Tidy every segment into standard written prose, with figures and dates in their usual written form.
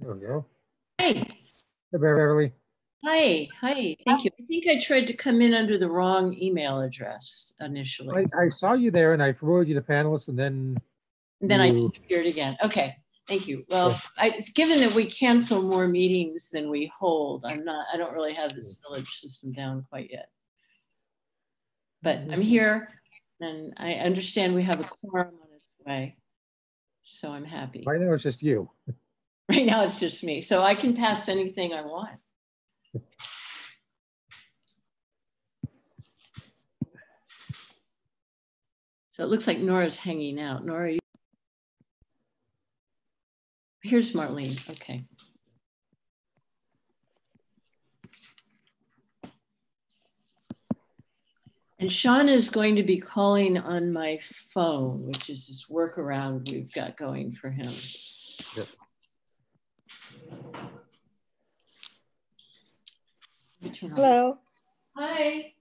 There we go. Hey. Hey, Beverly. Hi. Thank you. I think I tried to come in under the wrong email address initially. I saw you there and I promoted you to panelist and then I disappeared again. Okay. Thank you. Well, it's given that we cancel more meetings than we hold. I don't really have this village system down quite yet. But I'm here and I understand we have a quorum on its way. So I'm happy. Right now it's just you. Right now it's just me. So I can pass anything I want. So it looks like Nora's hanging out. Nora, here's Marlene. Okay. And Sean is going to be calling on my phone, which is this workaround we've got going for him. Yep. Hello. Hi.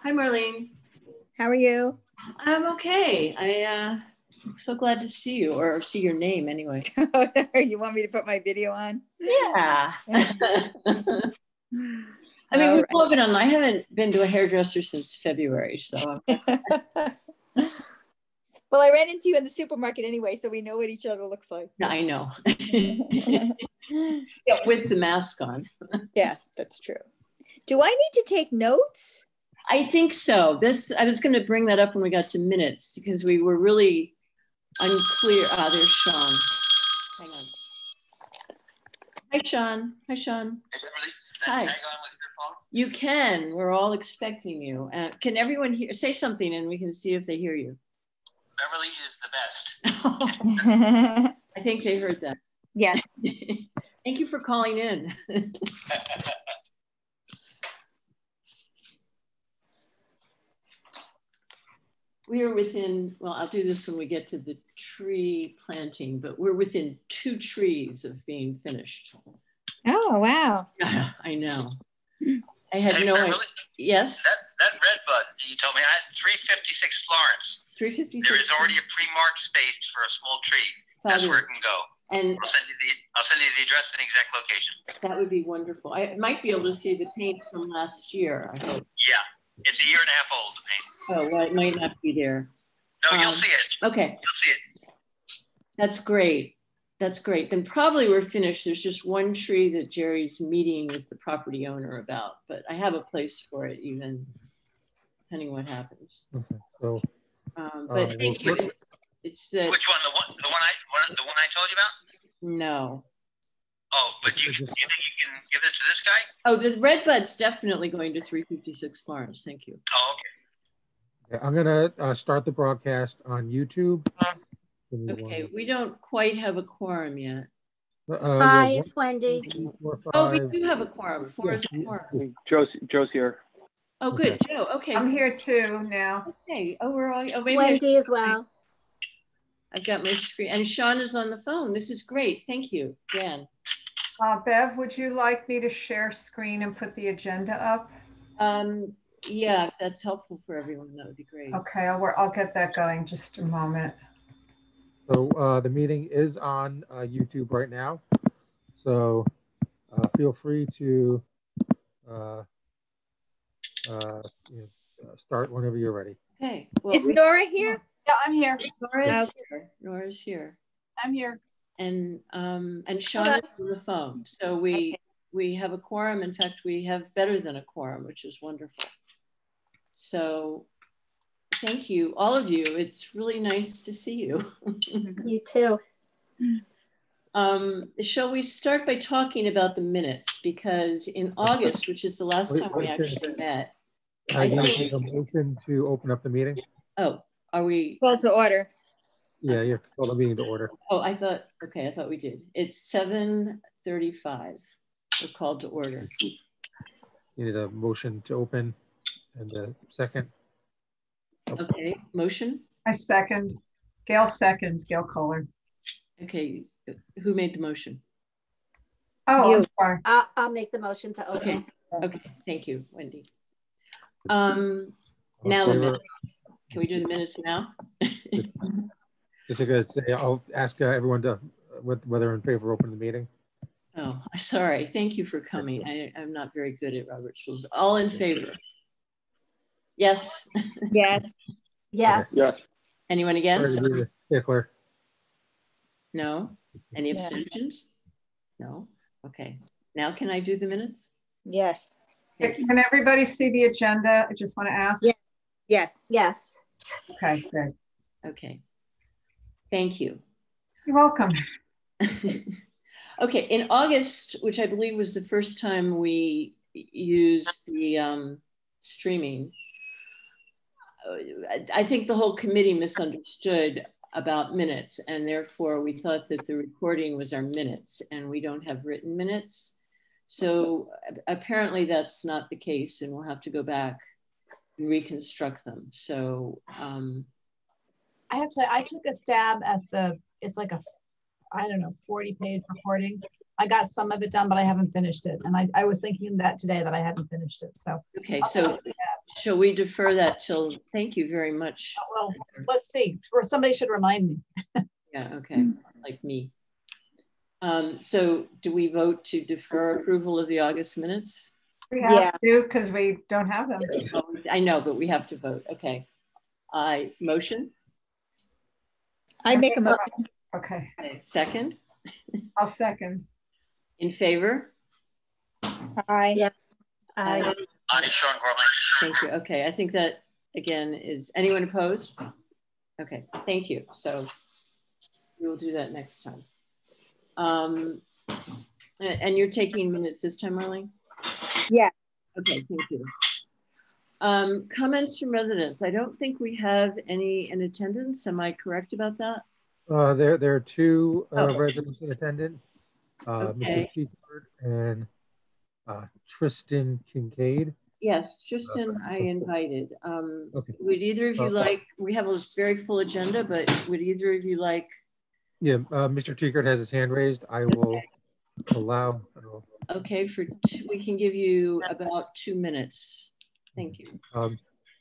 Hi, Marlene. How are you? I'm okay. I'm so glad to see you, or see your name anyway. You want me to put my video on? Yeah. I mean, we've all been on. I haven't been to a hairdresser since February, so. Well, I ran into you in the supermarket anyway, so we know what each other looks like. I know. Yeah, with the mask on. Yes, that's true. Do I need to take notes? I think so. I was going to bring that up when we got to minutes because we were really unclear. There's Sean. Hang on. Hi, Sean. Hi, Sean. Hey, Beverly, Hi. Can I tag on with your phone? You can. We're all expecting you. Can everyone say something and we can see if they hear you? Beverly is the best. I think they heard that. Yes. Thank you for calling in. We are within, well, I'll do this when we get to the tree planting, but we're within 2 trees of being finished. Oh, wow. I know. I had no idea. Yes? That red bud you told me, I had 356 Florence. 356. There is already a pre-marked space for a small tree. That's where it can go. And I'll send you the address and the exact location. That would be wonderful. I might be able to see the paint from last year, I hope. Yeah, it's 1.5 years old, the paint. Oh, well, it might not be there. No, you'll see it. Okay. You'll see it. That's great. That's great. Then probably we're finished. There's just one tree that Jerry's meeting with the property owner about, but I have a place for it even depending what happens. Okay. So, but thank you. It's which one? The one I told you about? No. Oh, but you think you can give it to this guy? Oh, the red bud's definitely going to 356 Florence. Thank you. Oh, okay. yeah, I'm gonna start the broadcast on YouTube. Okay, we don't quite have a quorum yet. Hi, it's Wendy. 2, 4, 5. Oh, we do have a quorum. 4 is a quorum. Joe's here. Oh, good, Joe. Okay, I'm here too now. Okay. Oh, we're all. Oh, maybe Wendy as well. I've got my screen, and Sean is on the phone. This is great. Thank you, Dan. Bev, would you like me to share screen and put the agenda up? Yeah, if that's helpful for everyone. That would be great. Okay, I'll get that going. Just a moment. So the meeting is on YouTube right now. So feel free to start whenever you're ready. Okay. Well, is Nora here? Yeah, I'm here. Nora's here. Nora's here. I'm here. And Sean is on the phone. So we have a quorum. In fact, we have better than a quorum, which is wonderful. So thank you, all of you. It's really nice to see you. You too. Shall we start by talking about the minutes? Because in August, which is the last time we actually met, I need a motion to open up the meeting. Oh, are we? Call to order. Yeah, you have to call the meeting to order. Oh, I thought we did. It's 7:35. We're called to order. You need a motion to open and a second. Okay, motion? I second. Gail seconds, Gail Kohler. Okay, who made the motion? Oh, You. I'm sorry. I'll make the motion to open. Okay, thank you, Wendy. Now the minutes. Can we do the minutes now? Jessica, say, I'll ask everyone to whether in favor of opening the meeting. Oh, sorry. Thank you for coming. I'm not very good at Robert's rules. All in favor? Yes. Yes. Yes. Yes. Anyone against? Stickler. No. Any Yeah. abstentions? No. Okay. Now can I do the minutes? Yes. Can everybody see the agenda? I just want to ask. Yeah. Yes. Yes. Okay, good. Okay. Thank you. You're welcome. Okay, in August, which I believe was the first time we used the streaming, I think the whole committee misunderstood about minutes, and therefore we thought that the recording was our minutes, and we don't have written minutes. So apparently that's not the case, and we'll have to go back and reconstruct them. So I have to say, I took a stab at it's like a, I don't know, 40-page recording. I got some of it done, but I haven't finished it. And I was thinking that today that I hadn't finished it. So okay, so shall we defer that till, thank you very much. well, let's see, or somebody should remind me. Yeah, okay, like me. So do we vote to defer approval of the August minutes? We have to because we don't have them. Oh, I know, but we have to vote. Okay. I motion. I make a motion. Okay, Okay. Second. I'll second. In favor? Aye. Yeah. Aye. Aye, Sean Gorman. Thank you. Okay, I think that again is anyone opposed? Okay, thank you. So we will do that next time. And you're taking minutes this time, Marlene? Yeah. Okay, thank you. Comments from residents. I don't think we have any in attendance. Am I correct about that? There are two Oh. residents in attendance, Okay. Mr. Seifert and Tristan Kincaid. Yes, Tristan, I invited. Okay. Would either of you like, we have a very full agenda, but would either of you like? Yeah, Mr. Tiekert has his hand raised. I will allow. Okay, we can give you about 2 minutes. Thank you.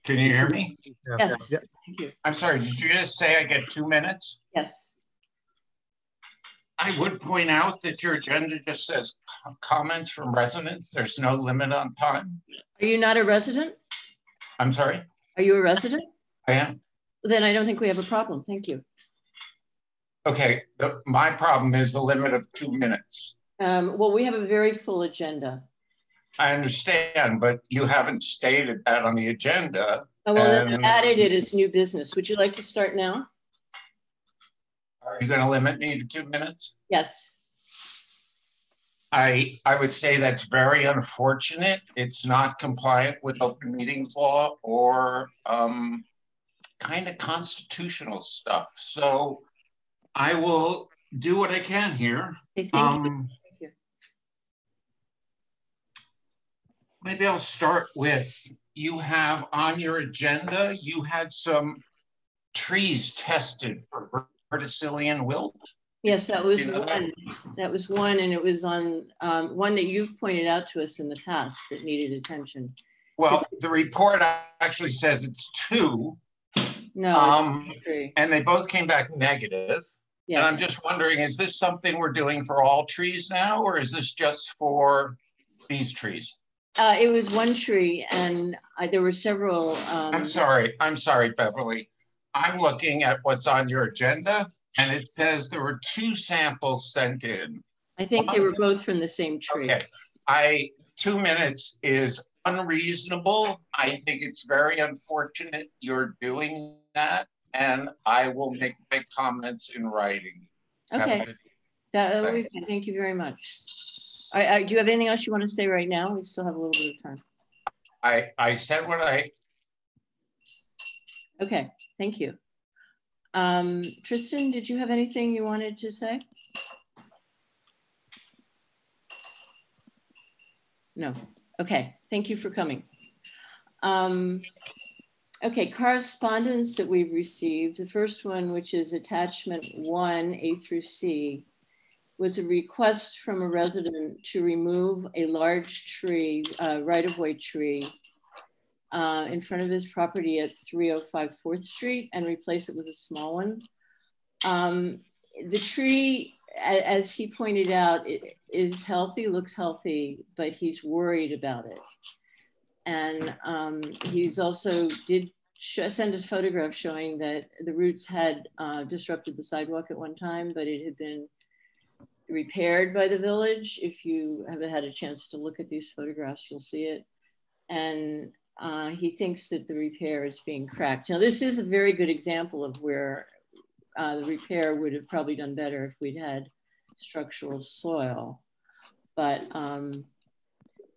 Can you hear me? Yeah. Yes, Yeah. thank you. I'm sorry, did you just say I get 2 minutes? Yes. I would point out that your agenda just says comments from residents. There's no limit on time. Are you not a resident? I'm sorry? Are you a resident? I am. Then I don't think we have a problem. Thank you. Okay, my problem is the limit of 2 minutes. Well, we have a very full agenda. I understand, but you haven't stated that on the agenda. Oh, well, then I added it as new business. Would you like to start now? Are you going to limit me to 2 minutes? Yes. I would say that's very unfortunate. It's not compliant with open meetings law or kind of constitutional stuff. So I will do what I can here. Okay, thank you. Thank you. Maybe I'll start with, you have on your agenda, you had some trees tested for verticillium wilt. Yes, that was You know that? one. That was one, and it was on one that you've pointed out to us in the past that needed attention. Well, the report actually says it's 2, No, it's three. and they both came back negative. Yes. And I'm just wondering, is this something we're doing for all trees now, or is this just for these trees? It was one tree, and there were several. I'm sorry, Beverly. I'm looking at what's on your agenda, and it says there were 2 samples sent in. I think they were both from the same tree. Okay, 2 minutes is unreasonable. I think it's very unfortunate you're doing that, and I will make my comments in writing. Okay, that'll be fine. Thank you very much. Do you have anything else you want to say right now? We still have a little bit of time. I said what I. Okay, thank you. Tristan, did you have anything you wanted to say? No. Okay, thank you for coming. Okay, correspondence that we've received. The first one, which is attachment 1, A through C, was a request from a resident to remove a large tree, right-of-way tree, in front of his property at 305 4th Street and replace it with a small one. The tree, as he pointed out, it is healthy, looks healthy, but he's worried about it. And he's also did send us photographs showing that the roots had disrupted the sidewalk at one time, but it had been repaired by the village. If you haven't had a chance to look at these photographs, you'll see it. And he thinks that the repair is being cracked. Now, this is a very good example of where the repair would have probably done better if we'd had structural soil. But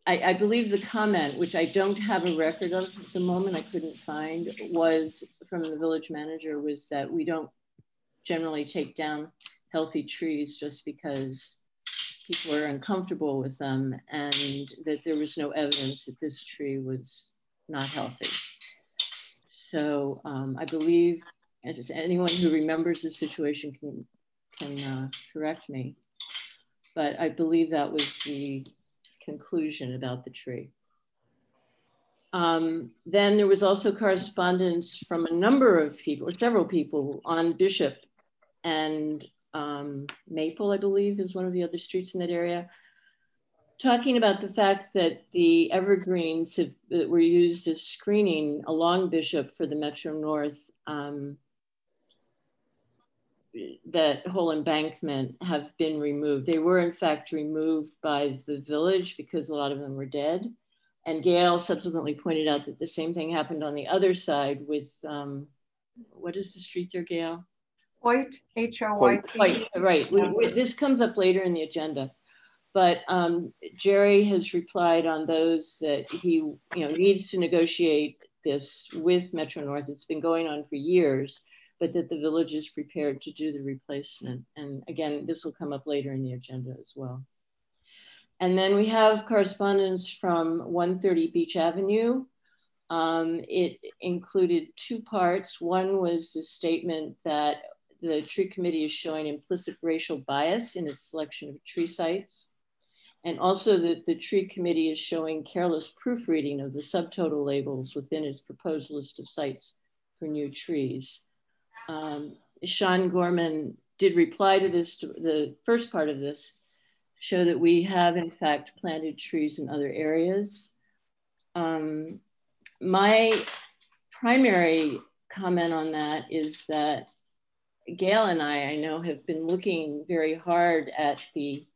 I believe the comment, which I don't have a record of at the moment, I couldn't find, was from the village manager, was that we don't generally take down healthy trees just because people are uncomfortable with them, and that there was no evidence that this tree was not healthy. So I believe, as anyone who remembers the situation can correct me, but I believe that was the conclusion about the tree. Then there was also correspondence from a number of people, or several people, on Bishop and Maple, I believe, is one of the other streets in that area, talking about the fact that the evergreens that were used as screening along Bishop for the Metro North, that whole embankment, have been removed. They were in fact removed by the village because a lot of them were dead. And Gail subsequently pointed out that the same thing happened on the other side with, what is the street there, Gail? Hoyt, H-O-Y-T. Hoyt, right. This comes up later in the agenda. But Jerry has replied on those that he needs to negotiate this with Metro North. It's been going on for years, but that the village is prepared to do the replacement. And again, this will come up later in the agenda as well. And then we have correspondence from 130 Beach Avenue. It included two parts. One was the statement that the tree committee is showing implicit racial bias in its selection of tree sites. And also that the tree committee is showing careless proofreading of the subtotal labels within its proposed list of sites for new trees. Sean Gorman did reply to this, the first part of this, show that we have in fact planted trees in other areas. My primary comment on that is that Gail and I know, have been looking very hard at the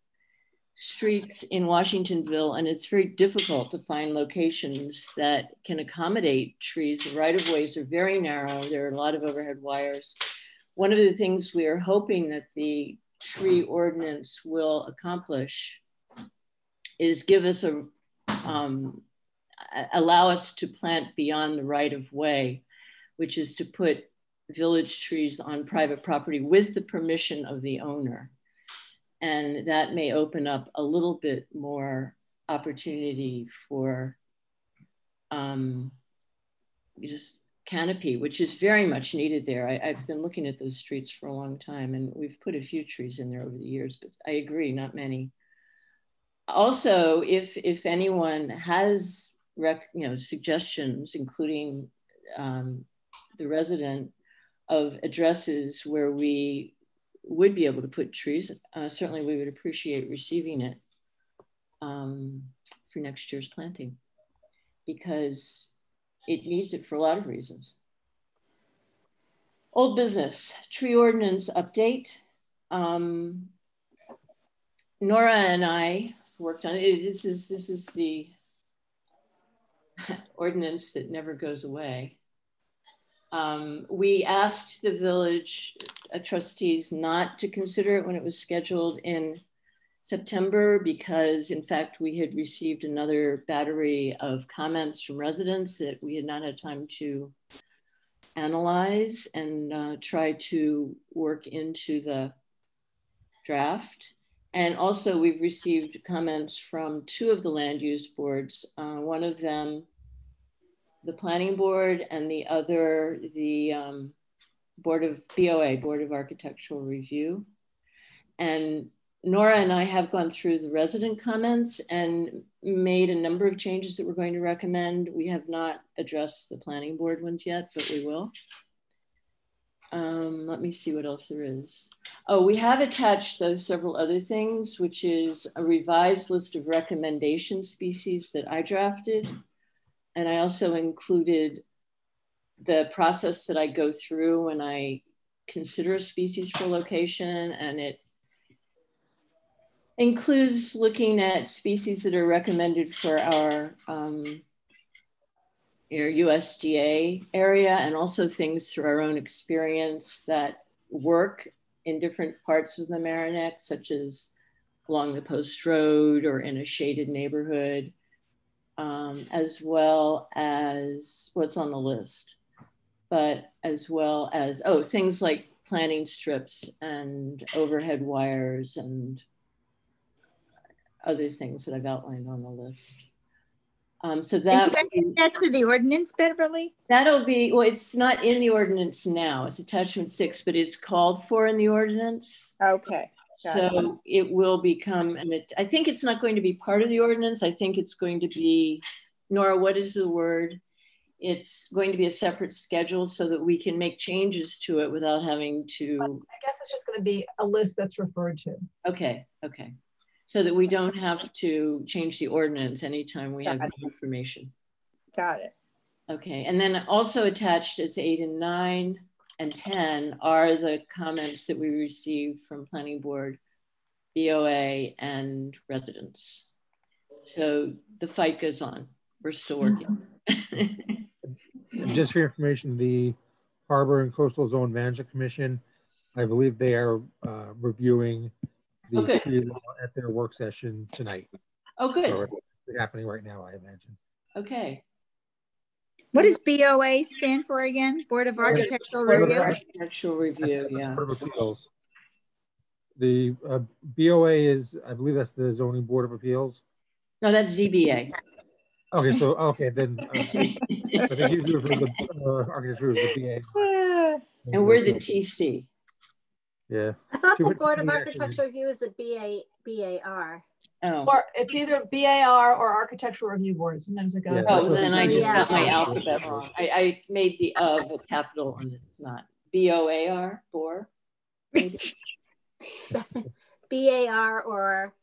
streets in Washingtonville, and it's very difficult to find locations that can accommodate trees. The right-of-ways are very narrow. There are a lot of overhead wires. One of the things we are hoping that the tree ordinance will accomplish is give us allow us to plant beyond the right-of-way, which is to put village trees on private property with the permission of the owner. And that may open up a little bit more opportunity for just canopy, which is very much needed there. I've been looking at those streets for a long time, and we've put a few trees in there over the years, but I agree, not many. Also, if anyone has suggestions, including the resident, of addresses where we would be able to put trees, certainly we would appreciate receiving it for next year's planting, because it needs it for a lot of reasons. Old business, tree ordinance update. Nora and I worked on it. This is the ordinance that never goes away. We asked the village trustees not to consider it when it was scheduled in September, because in fact we had received another battery of comments from residents that we had not had time to analyze and try to work into the draft. And also we've received comments from two of the land use boards, one of them the planning board, and the other, the Board of BOA, Board of Architectural Review. And Nora and I have gone through the resident comments and made a number of changes that we're going to recommend. We have not addressed the planning board ones yet, but we will. Let me see what else there is. Oh, we have attached those several other things, which is a revised list of recommendation species that I drafted. And I also included the process that I go through when I consider a species for location, and it includes looking at species that are recommended for our USDA area, and also things through our own experience that work in different parts of the Mamaroneck, such as along the Post Road or in a shaded neighborhood, as well as what's on the list, but as well as, oh, things like planting strips and overhead wires and other things that I've outlined on the list. So that that's to the ordinance, Beverly? That'll be, well, it's not in the ordinance now. It's attachment 6, but it's called for in the ordinance. Okay. So it will become, and I think it's not going to be part of the ordinance. I think it's going to be, Nora, what is the word? It's going to be a separate schedule so that we can make changes to it without having to. I guess it's just going to be a list that's referred to. Okay, okay. So that we don't have to change the ordinance anytime we have new information. Got it. Okay, and then also attached as 8 and 9 and 10 are the comments that we received from Planning Board, BOA, and residents. So the fight goes on. We're still working. Just for your information, the Harbor and Coastal Zone Management Commission, I believe they are reviewing the trees at their work session tonight. Oh, good. So it's happening right now, I imagine. Okay. What does BOA stand for again? Board of Architectural Review? Architectural Review, yeah. Board of Appeals. The BOA is, I believe that's the Zoning Board of Appeals. No, that's ZBA. Okay, so, okay, then I think you do for the architecture is the BA. And we're the TC. Yeah. I thought the Board of Architectural Review is the BAR. Oh. Or it's either BAR or Architectural Review Board. Sometimes it goes. Yeah, Oh, then I just got my Yeah. alphabet wrong. I made the of a capital and it's not. BOAR, BOR, maybe? BAR or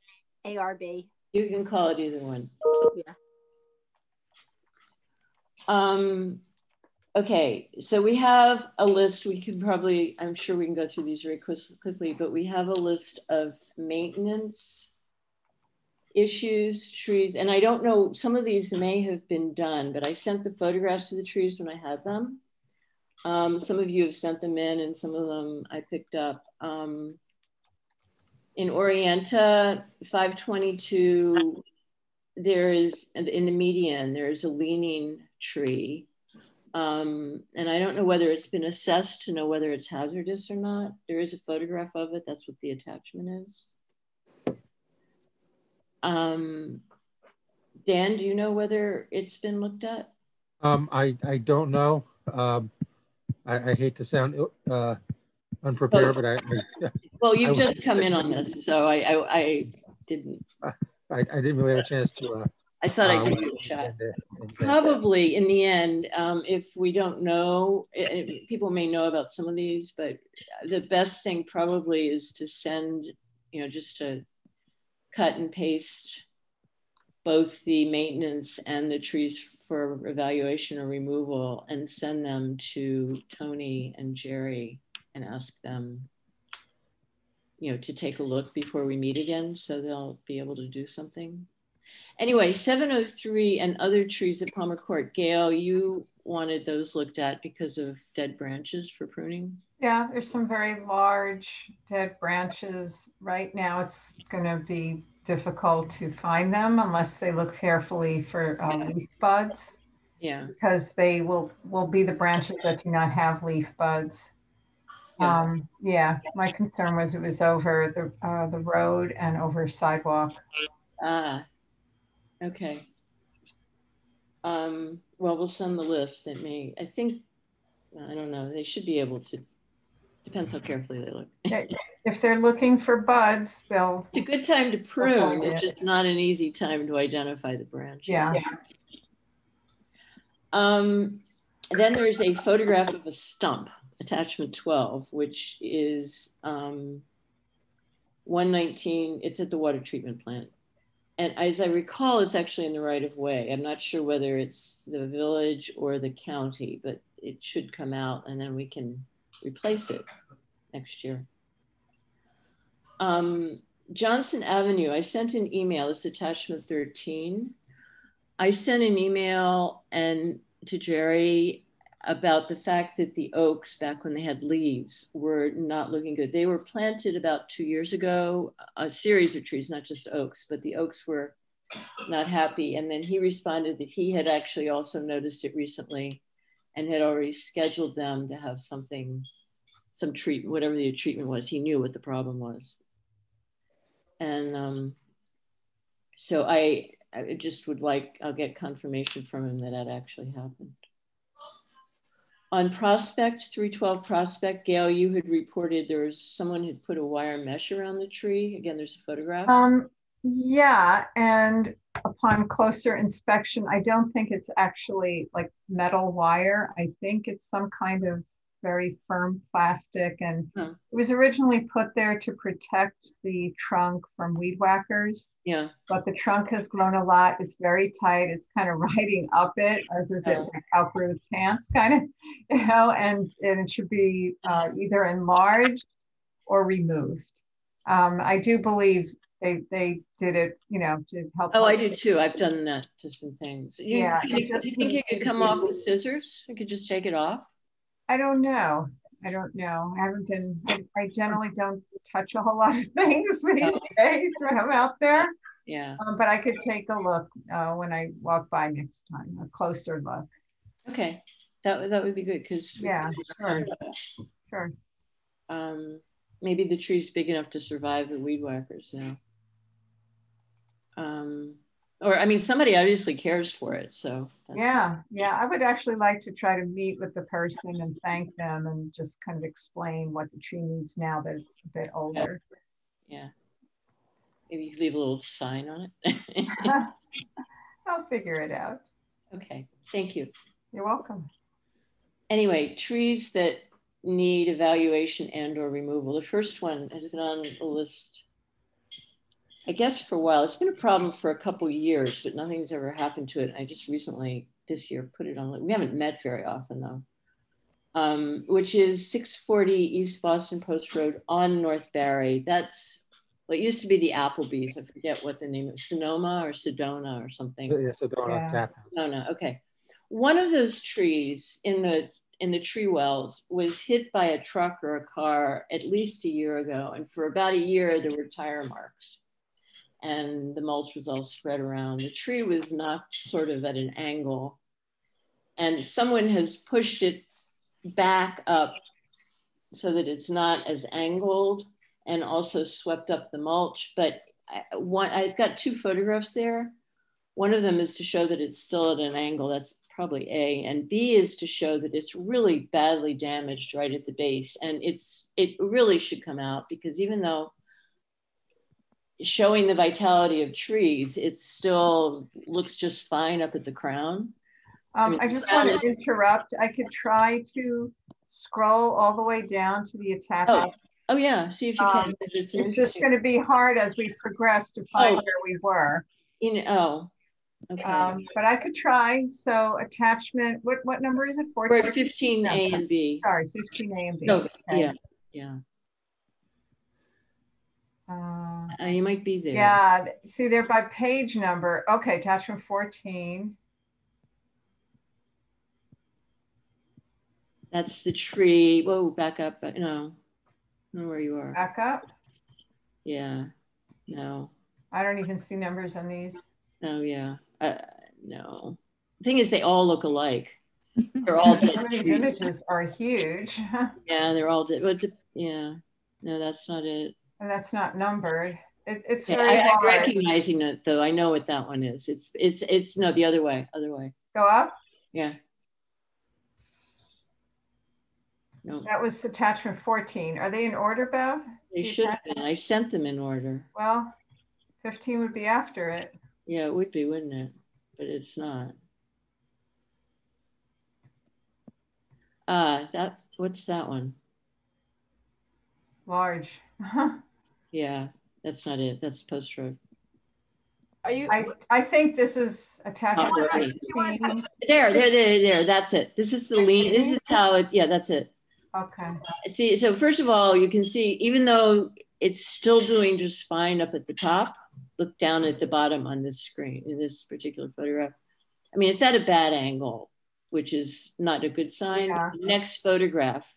ARB. You can call it either one. Yeah. Okay, so we have a list. We could probably, I'm sure we can go through these very quickly, but we have a list of maintenance issues, trees, and I don't know, some of these may have been done, but I sent the photographs of the trees when I had them. Some of you have sent them in and some of them I picked up. In Orienta, 522, there is, in the median, there's a leaning tree. And I don't know whether it's been assessed to know whether it's hazardous or not. There is a photograph of it. That's what the attachment is. Dan, do you know whether it's been looked at? I don't know. I hate to sound unprepared, but well, you've just come in on this, so I didn't. I didn't really have a chance to. I thought I'd give you a shot. Probably in the end, if we don't know, people may know about some of these, but the best thing probably is to send, just to cut and paste both the maintenance and the trees for evaluation or removal and send them to Tony and Jerry and ask them, to take a look before we meet again, so they'll be able to do something. Anyway, 703 and other trees at Palmer Court. Gail, you wanted those looked at because of dead branches for pruning? Yeah, there's some very large dead branches. Right now, it's going to be difficult to find them unless they look carefully for leaf buds. Yeah. Because they will be the branches that do not have leaf buds. Yeah, my concern was it was over the road and over sidewalk. Ah. Okay. Well, we'll send the list. It may, I think, I don't know. They should be able to, depends how carefully they look. If they're looking for buds, they'll. It's a good time to prune. It's just not an easy time to identify the branches. Yeah. Then there's a photograph of a stump attachment 12, which is 119, it's at the water treatment plant. And as I recall, it's actually in the right of way. I'm not sure whether it's the village or the county, but it should come out and then we can replace it next year. Johnson Avenue, I sent an email, it's attachment 13. I sent an email to Jerry about the fact that the oaks, back when they had leaves, were not looking good. They were planted about 2 years ago, a series of trees, not just oaks, but the oaks were not happy. And then he responded that he had actually also noticed it recently and had already scheduled them to have some treatment, whatever the treatment was. He knew what the problem was. And so I just would I'll get confirmation from him that that actually happened. On Prospect, 312 Prospect, Gail, you had reported someone had put a wire mesh around the tree. Again, there's a photograph. Yeah, and upon closer inspection, I don't think it's actually like metal wire. I think it's some kind of very firm plastic, and it was originally put there to protect the trunk from weed whackers. Yeah. But the trunk has grown a lot. It's very tight. It's kind of riding up it as if it like outgrew its pants, kind of, and it should be either enlarged or removed. I do believe they did it, to help. Oh, I did too. I've done that to some things. You think you could come off with scissors? You could just take it off? I don't know. I generally don't touch a whole lot of things these days when I'm out there. Yeah. But I could take a look when I walk by next time, a closer look. Okay. That would be good because Sure. Maybe the tree's big enough to survive the weed whackers now. Or I mean, somebody obviously cares for it, so. Yeah. I would actually like to try to meet with the person and thank them and just kind of explain what the tree needs now that it's a bit older. Yeah. Maybe you could leave a little sign on it. I'll figure it out. Okay, thank you. You're welcome. Anyway, trees that need evaluation and/or removal. The first one has been on the list, I guess, for a while. It's been a problem for a couple of years, but nothing's ever happened to it. I just recently, this year, put it on. We haven't met very often, though, which is 640 East Boston Post Road on North Barry. That's what used to be the Applebee's. I forget what the name is, Sonoma or Sedona or something. Yeah, Sedona. Yeah. Sedona, okay. One of those trees in the tree wells was hit by a truck or a car at least a year ago. And for about a year, there were tire marks. And the mulch was all spread around. The tree was knocked sort of at an angle, and someone has pushed it back up so that it's not as angled and also swept up the mulch. But I've got two photographs there. One of them is to show that it's still at an angle. That's probably A, and B is to show that it's really badly damaged right at the base. And it really should come out, because even though showing the vitality of trees, it still looks just fine up at the crown. I just want to interrupt. I could try to scroll all the way down to the attachment. Oh yeah, see if you can. It's just going to be hard as we progress to find where we were. Okay. But I could try. So attachment, what number is it? 14? We're at 15A and B. Sorry, 15A and B. No, okay. Yeah. You might be there. Yeah, see, they're by page number. Okay, attachment 14. That's the tree. Whoa, back up. No, I don't know where you are. Back up? Yeah, no. I don't even see numbers on these. Oh, yeah. No. The thing is, they all look alike. They're all just these images are huge. Yeah, they're all yeah. No, that's not it. And that's not numbered. It's very hard. I'm recognizing it, though. I know what that one is. It's no, the other way. Go up? Yeah. No. That was attachment 14. Are they in order, Bev? They should have been. I sent them in order. Well, 15 would be after it. Yeah, it would be, wouldn't it? But it's not. What's that one? Large. Yeah, that's not it. That's Post Road. Are you? I think this is attachment. There. That's it. This is the lean. This is how it. Yeah, that's it. Okay. See, so first of all, you can see, even though it's still doing just fine up at the top, look down at the bottom on this screen in this particular photograph. I mean, it's at a bad angle, which is not a good sign. Yeah. The next photograph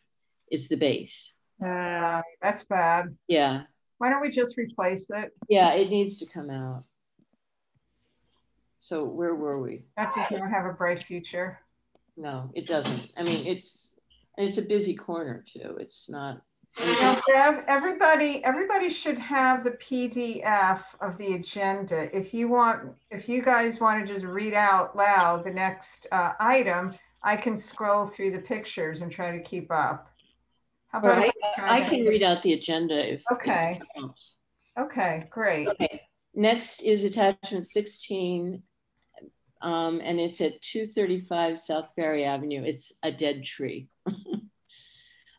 is the base. That's bad. Yeah. Why don't we just replace it? Yeah, it needs to come out. So where were we? That does not have a bright future. No, it doesn't. I mean, it's a busy corner too. It's not. Everybody should have the PDF of the agenda. If you guys want to just read out loud the next item, I can scroll through the pictures and try to keep up. How about I can read out the agenda if okay. If it helps. Okay, great. Okay. Next is attachment 16, and it's at 235 South Ferry Avenue. It's a dead tree.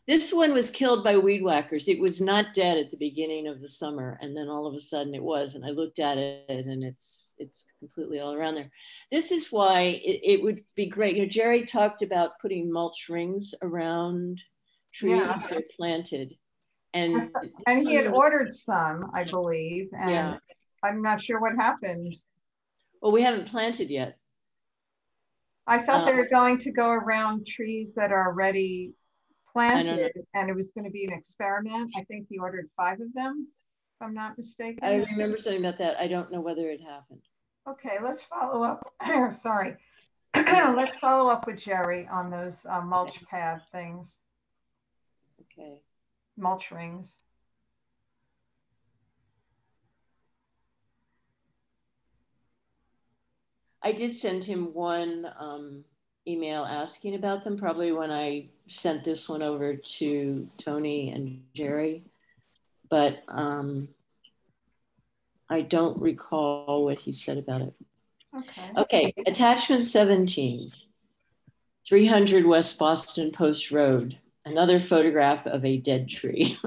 This one was killed by weed whackers. It was not dead at the beginning of the summer, and then all of a sudden it was, and I looked at it and it's completely all around there. This is why it would be great. You know, Jerry talked about putting mulch rings around trees that are planted. And he had ordered some, I believe, and yeah. I'm not sure what happened. Well, we haven't planted yet. I thought they were going to go around trees that are already planted, and it was going to be an experiment. I think he ordered 5 of them, if I'm not mistaken. I remember something about that. I don't know whether it happened. Okay, let's follow up. Sorry. Let's follow up with Jerry on those mulch pad things. Okay. Mulch rings. I did send him one email asking about them, probably when I sent this one over to Tony and Jerry, but I don't recall what he said about it. Okay, attachment 17, 300 West Boston Post Road, another photograph of a dead tree.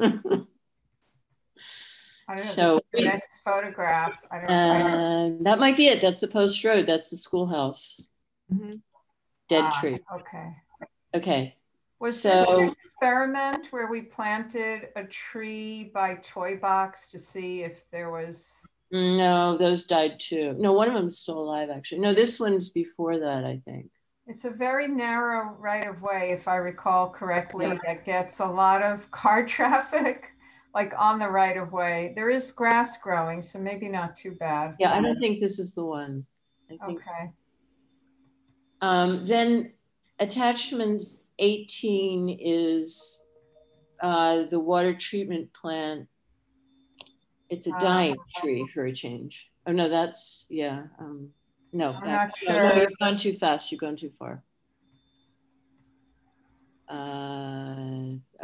I don't know, so the next photograph. I don't that might be it. That's the Post Road. That's the schoolhouse. Mm-hmm. Dead tree. Okay. Okay. Was this an experiment where we planted a tree by toy box to see if there was? No, those died too. No, one of them is still alive actually. No, this one's before that, I think. It's a very narrow right of way, if I recall correctly, that gets a lot of car traffic. Like on the right of way. There is grass growing, so maybe not too bad. Yeah, I don't think this is the one. I think. Okay. Then attachment 18 is the water treatment plant. It's a dying tree for a change. Oh no, that's, yeah. No, I'm not sure. No, you've gone too fast. You've gone too far.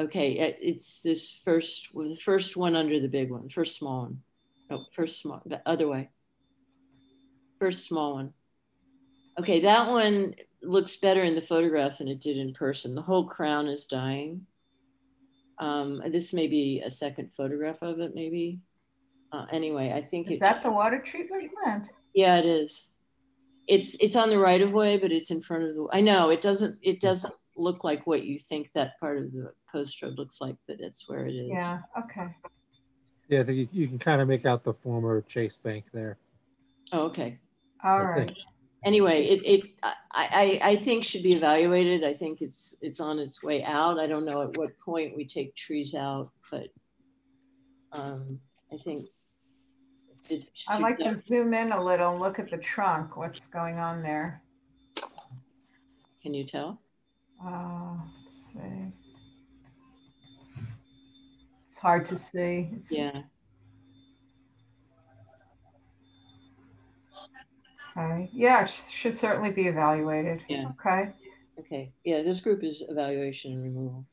Okay, it's this the first one under the big one, first small one. No, first small, the other way. First small one. Okay, that one looks better in the photograph than it did in person. The whole crown is dying. This may be a second photograph of it, maybe. Anyway, I think is that the water treatment plant? Yeah, it is. It's on the right of way, but it's in front of the. I know it doesn't look like what you think that part of the Post Road looks like, but it's where it is. Yeah, okay. Yeah, I think you can kind of make out the former Chase Bank there. Oh, okay. All right. Anyway, I think should be evaluated. I think it's on its way out. I don't know at what point we take trees out, but I think I'd like to zoom in a little and look at the trunk. What's going on there? Can you tell? Let's see. It's hard to see. Yeah. Okay. Yeah, it should certainly be evaluated. Yeah. Okay. Okay. Yeah, this group is evaluation and removal.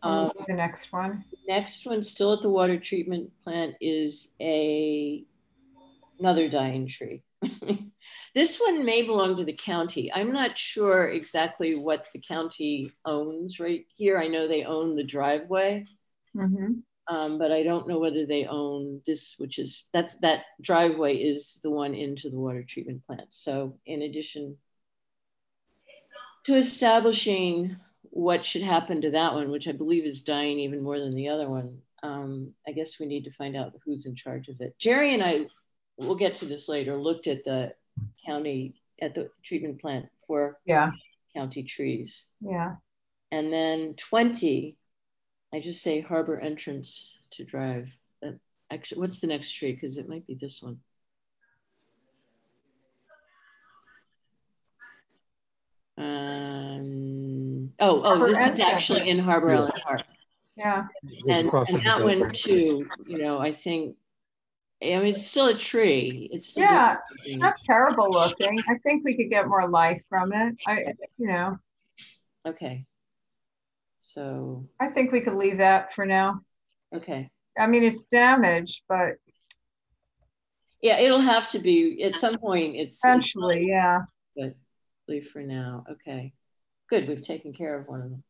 The next one. Next one, still at the water treatment plant, is another dying tree. This one may belong to the county. I'm not sure exactly what the county owns right here. I know they own the driveway, but I don't know whether they own this, which is, that driveway is the one into the water treatment plant. So in addition to establishing what should happen to that one, which I believe is dying even more than the other one, I guess we need to find out who's in charge of it. Jerry and I, we'll get to this later, looked at the county, at the treatment plant for county trees. Yeah. And then 20, I just say harbor entrance to drive. Actually, what's the next tree? Because it might be this one. This is actually in Harbor Island Park. Yeah. And that one too, you know, I think, I mean, it's still a tree. It's still it's not terrible looking. I think we could get more life from it. Okay. So I think we could leave that for now. Okay. I mean, it's damaged, but yeah, it'll have to be at some point. Eventually, yeah. But leave for now. Okay. Good. We've taken care of one of them.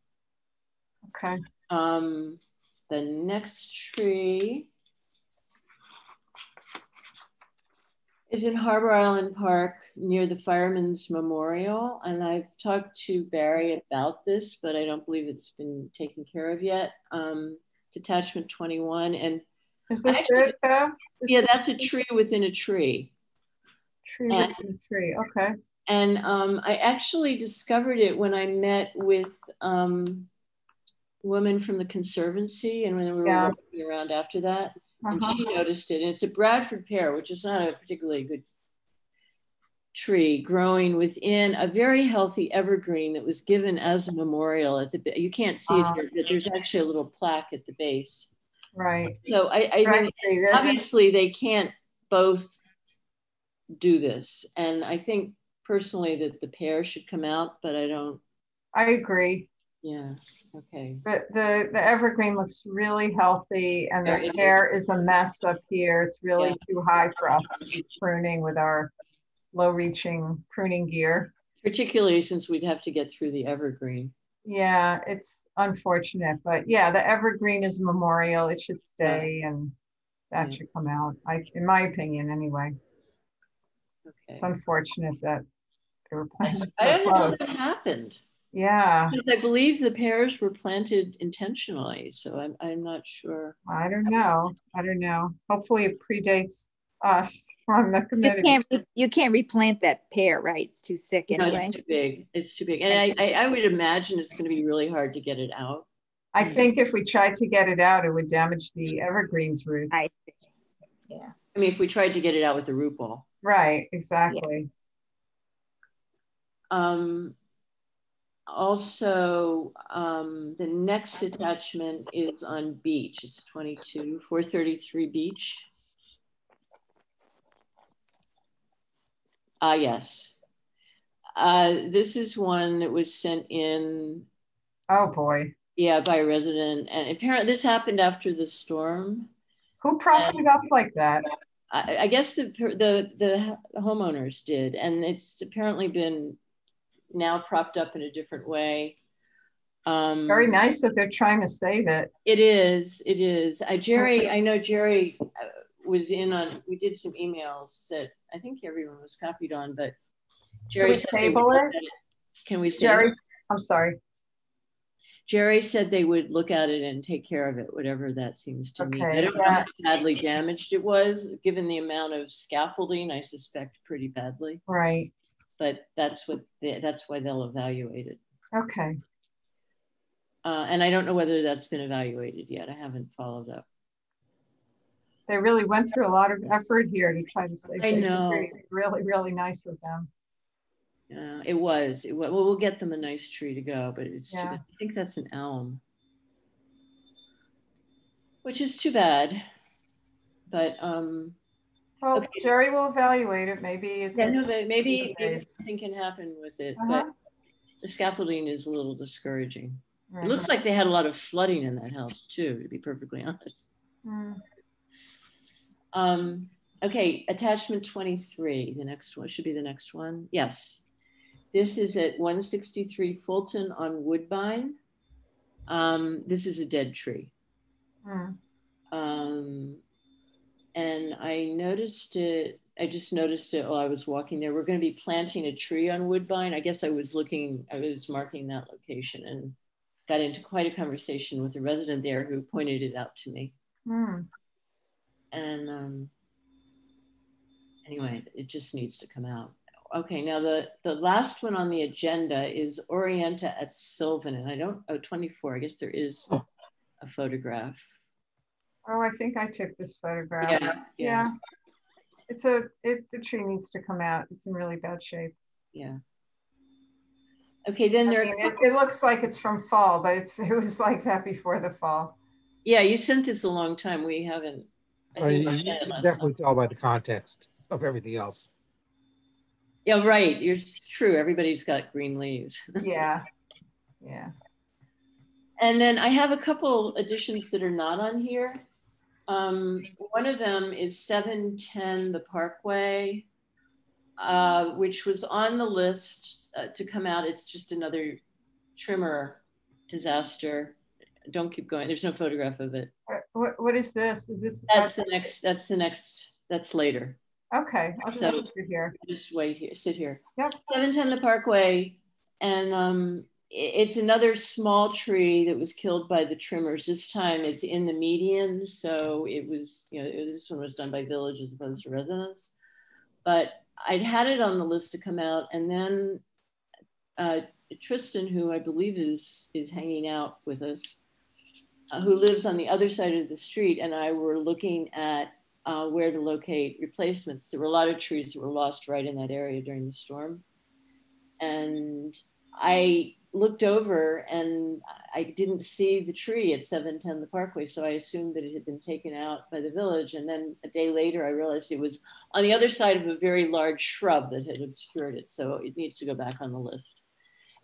Okay. The next tree is in Harbor Island Park near the Firemen's Memorial. And I've talked to Barry about this, but I don't believe it's been taken care of yet. It's attachment 21. And is this it? Yeah, that's a tree within a tree. Tree within a tree, okay. And I actually discovered it when I met with women from the Conservancy, and when we were walking around after that, and she noticed it. And it's a Bradford pear, which is not a particularly good tree, growing within a very healthy evergreen that was given as a memorial. At the, you can't see it here, but there's actually a little plaque at the base. Right. So I mean, obviously they can't both do this, and I think personally that the pear should come out, but I don't. I agree. Yeah. Okay. The evergreen looks really healthy, and the pear is a mess up here. It's really too high for us to be pruning with our low-reaching pruning gear. Particularly since we'd have to get through the evergreen. Yeah, it's unfortunate, but yeah, the evergreen is a memorial. It should stay, and that should come out. In my opinion, anyway. Okay. It's unfortunate that they were planted. I don't know how that happened. Yeah. Because I believe the pears were planted intentionally, so I'm not sure. I don't know. Hopefully it predates us from the committee. You can't replant that pear, right? It's too sick anyway. No, it's too big. It's too big. And I would imagine it's going to be really hard to get it out. I think if we tried to get it out, it would damage the evergreen's roots. Yeah. I mean, if we tried to get it out with the root ball. Right, exactly. Yeah. Also, the next attachment is on Beach. It's 22, 433 Beach. Yes. This is one that was sent in. Oh boy. Yeah, by a resident. And apparently this happened after the storm. Who propped it up like that? I guess the homeowners did. And it's apparently been now propped up in a different way. Very nice that they're trying to save it. It is. Jerry, I know Jerry was in on, we did some emails that I think everyone was copied on, but Jerry said table it? Can we say Jerry? I'm sorry. Jerry said they would look at it and take care of it, whatever that seems to me. I don't know how badly damaged it was, given the amount of scaffolding, I suspect pretty badly. Right. But that's why they'll evaluate it. Okay. And I don't know whether that's been evaluated yet. I haven't followed up. They really went through a lot of effort here to try to save. I know. Really, really nice of them. It was. Well, we'll get them a nice tree to go, but it's. I think that's an elm, which is too bad. But well, okay. Jerry will evaluate it. Maybe it's. Yeah, no, maybe something can happen with it, but the scaffolding is a little discouraging. It looks like they had a lot of flooding in that house too, to be perfectly honest. Okay, attachment 23, the next one should be the next one. Yes. This is at 163 Fulton on Woodbine. This is a dead tree. And I noticed it, I just noticed it while I was walking there. We're going to be planting a tree on Woodbine. I guess I was marking that location and got into quite a conversation with a resident there who pointed it out to me. And anyway, it just needs to come out. Okay, now the last one on the agenda is Orienta at Sylvan, and I don't, 24, I guess there is a photograph. Oh, I think I took this photograph. Yeah. The tree needs to come out. It's in really bad shape. Yeah. Okay, then it looks like it's from fall, but it was like that before the fall. Yeah, you sent this a long time. We haven't. You definitely tell by the context of everything else. Yeah, right. It's true. Everybody's got green leaves. Yeah. And then I have a couple additions that are not on here. One of them is 710 the Parkway, which was on the list to come out. It's just another trimmer disaster. Don't keep going. There's no photograph of it. What is this? Is this? That's the next. That's later. Okay, I'll just sit here. Just wait here. Sit here. Yep. 710 the Parkway, and it's another small tree that was killed by the trimmers. This time it's in the median, so it was, this one was done by village as opposed to residents. But I'd had it on the list to come out, and then Tristan, who I believe is hanging out with us, who lives on the other side of the street, and I were looking at where to locate replacements. There were a lot of trees that were lost right in that area during the storm. And I looked over and I didn't see the tree at 710 the Parkway, so I assumed that it had been taken out by the village. And then a day later, I realized it was on the other side of a very large shrub that had obscured it, so it needs to go back on the list.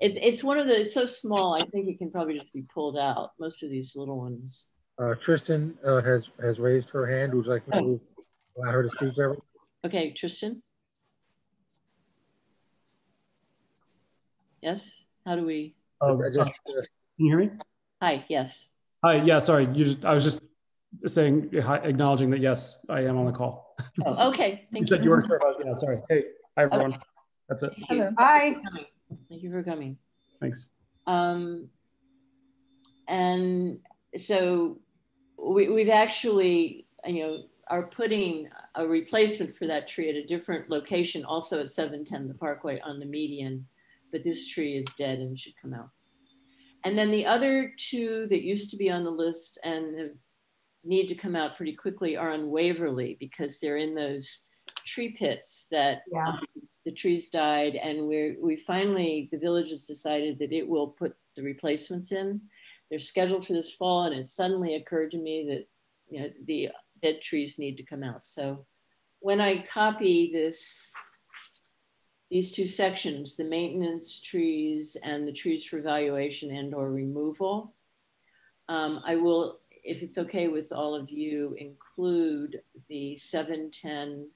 It's one of the, it's so small, I think it can probably just be pulled out, most of these little ones. Tristan has raised her hand. Would you like me to allow her to speak, Beverly? Okay, Tristan? Yes? How do we? Can you hear me? Hi, yes. Hi, yeah, sorry. I was just saying, acknowledging that, yes, I am on the call. Oh, okay, thank you. You said you weren't sure about, yeah, sorry. Hey, hi, everyone. Okay. That's it. Hello. Hi. Thank you for coming. Thanks. And so we've actually, are putting a replacement for that tree at a different location, also at 710 the Parkway on the median, but this tree is dead and should come out. And then the other two that used to be on the list and need to come out pretty quickly are on Waverly, because they're in those tree pits that the trees died, and we finally, the village has decided that it will put the replacements in. They're scheduled for this fall, and it suddenly occurred to me that the dead trees need to come out. So when I copy these two sections, the maintenance trees and the trees for evaluation and or removal, I will, if it's okay with all of you, include the 710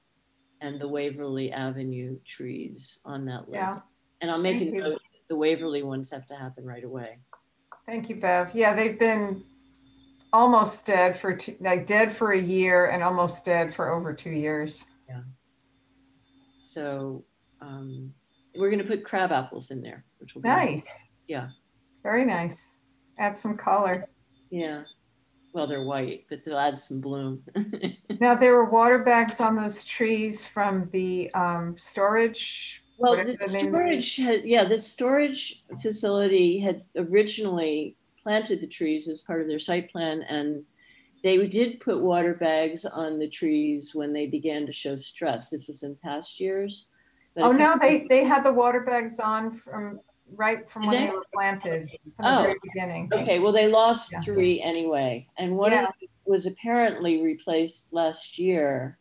and the Waverly Avenue trees on that list. Yeah. And I'll make a note, the Waverly ones have to happen right away. Thank you, Bev. Yeah, they've been almost dead for dead for a year and almost dead for over 2 years. Yeah. So we're going to put crab apples in there, which will be nice. Yeah. Very nice. Add some color. Yeah. Well, they're white, but they'll add some bloom. Now, there were water bags on those trees from the storage. Well, the storage facility had originally planted the trees as part of their site plan, and they did put water bags on the trees when they began to show stress. This was in past years. But no, they had the water bags on from when they were planted from the very beginning. Okay, well, they lost 3 anyway, and one of them was apparently replaced last year,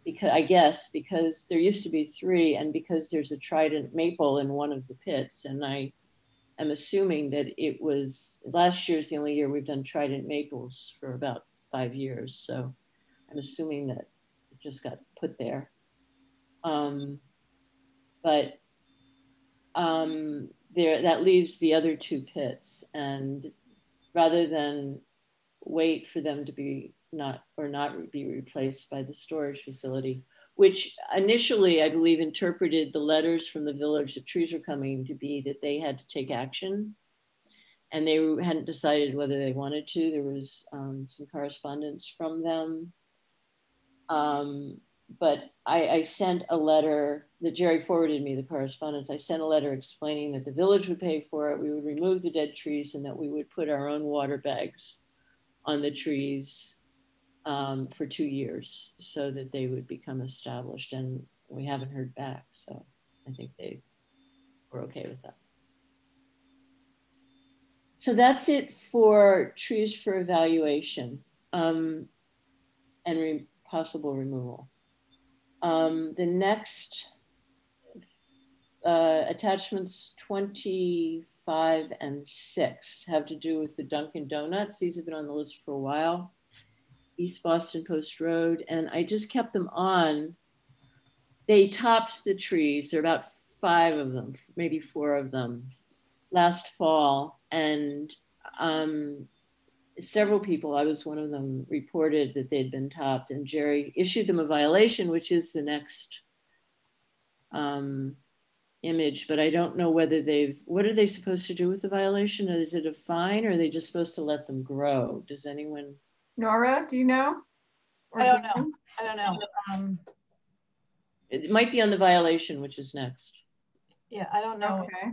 because there used to be 3, and because there's a trident maple in one of the pits, and I am assuming that it was, last year's the only year we've done trident maples for about 5 years, so I'm assuming that it just got put there. That leaves the other two pits, and rather than wait for them to be not be replaced by the storage facility, which initially I believe interpreted the letters from the village that trees were coming to be that they had to take action, and they hadn't decided whether they wanted to. There was some correspondence from them. But I sent a letter that Jerry forwarded me, the correspondence. I sent a letter explaining that the village would pay for it, we would remove the dead trees, and that we would put our own water bags on the trees for 2 years so that they would become established. And we haven't heard back, so I think they were okay with that. So that's it for trees for evaluation and possible removal. The next attachments 25 and 6 have to do with the Dunkin' Donuts. These have been on the list for a while. East Boston Post Road, and I just kept them on. They topped the trees. There are about 5 of them, maybe 4 of them, last fall, and several people, I was one of them, reported that they'd been topped, and Jerry issued them a violation, which is the next image, but I don't know whether what are they supposed to do with the violation? Is it a fine, or are they just supposed to let them grow? Does anyone? Nora, do you know? I don't know. I don't know. It might be on the violation, which is next. Yeah, I don't know. Okay.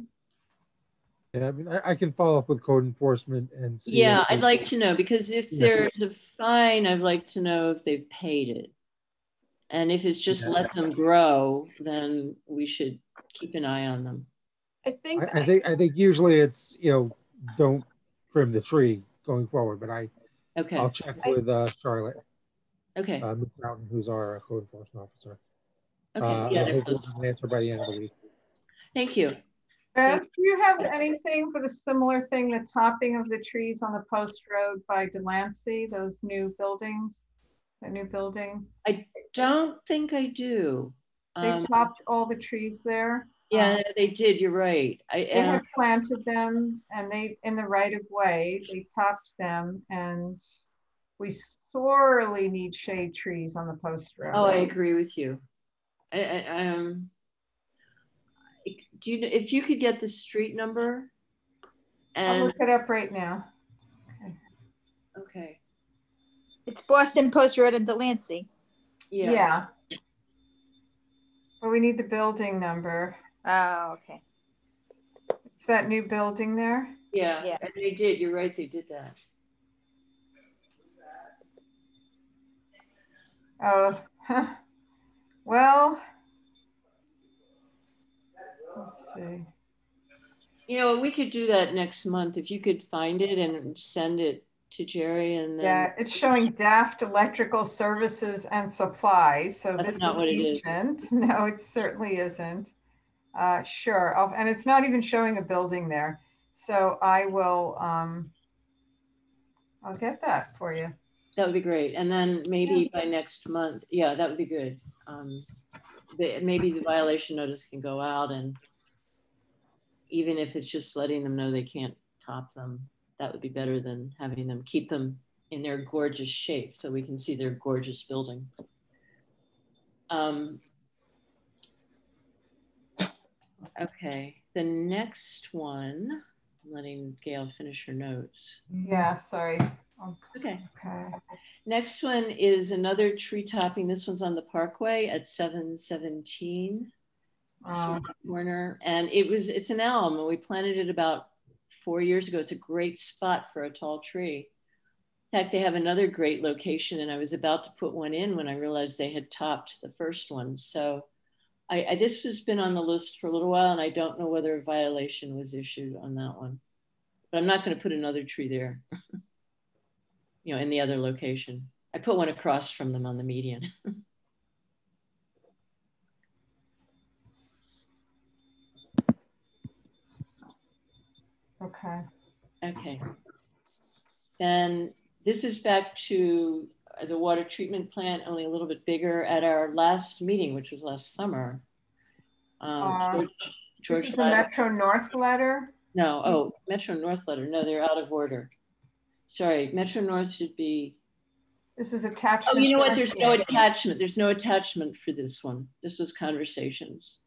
Yeah, I mean, I can follow up with code enforcement and see. Yeah, I'd like to know, because if there's a fine, I'd like to know if they've paid it. And if it's just let them grow, then we should keep an eye on them. I think usually it's, don't trim the tree going forward, but I'll check with Charlotte. Okay. Ms. Mountain, who's our code enforcement officer. Okay. Yeah, I think we'll have an answer by the end of the week. Thank you. Beth, do you have anything for the similar thing, the topping of the trees on the Post Road by Delancey, those new buildings, that new building? I don't think I do. They topped all the trees there. Yeah, they did. You're right. They had planted them, and they, in the right of way, they topped them, and we sorely need shade trees on the Post Road. Oh, I agree with you. Do you, if you could get the street number? And I'll look it up right now. Okay. It's Boston Post Road in Delancey. Yeah. But we need the building number. Oh, okay. It's that new building there? Yeah, and they did. You're right. They did that. Oh, huh. Well, let's see. We could do that next month if you could find it and send it to Jerry. And then... Yeah, it's showing Daft Electrical Services and Supplies. So that's this not is what ancient. It is. No, it certainly isn't. Sure, and it's not even showing a building there. So I will, I'll get that for you. That would be great. And then maybe by next month, yeah, that would be good. Maybe the violation notice can go out, and even if it's just letting them know they can't top them, that would be better than having them keep them in their gorgeous shape so we can see their gorgeous building. Okay, the next one, I'm letting Gail finish her notes. Yeah, sorry. Okay. Okay. Next one is another tree topping. This one's on the Parkway at 717 corner, and it's an elm, and we planted it about 4 years ago. It's a great spot for a tall tree. In fact, they have another great location, and I was about to put one in when I realized they had topped the first one. So this has been on the list for a little while, and I don't know whether a violation was issued on that one, but I'm not going to put another tree there. In the other location. I put one across from them on the median. Okay. Okay. Then this is back to the water treatment plant, only a little bit bigger, at our last meeting, which was last summer. This is the Metro North letter? No, oh, Metro North letter. No, they're out of order. Sorry, Metro North should be. This is attachment. Oh, you know what? There's no attachment. There's no attachment for this one. This was conversations.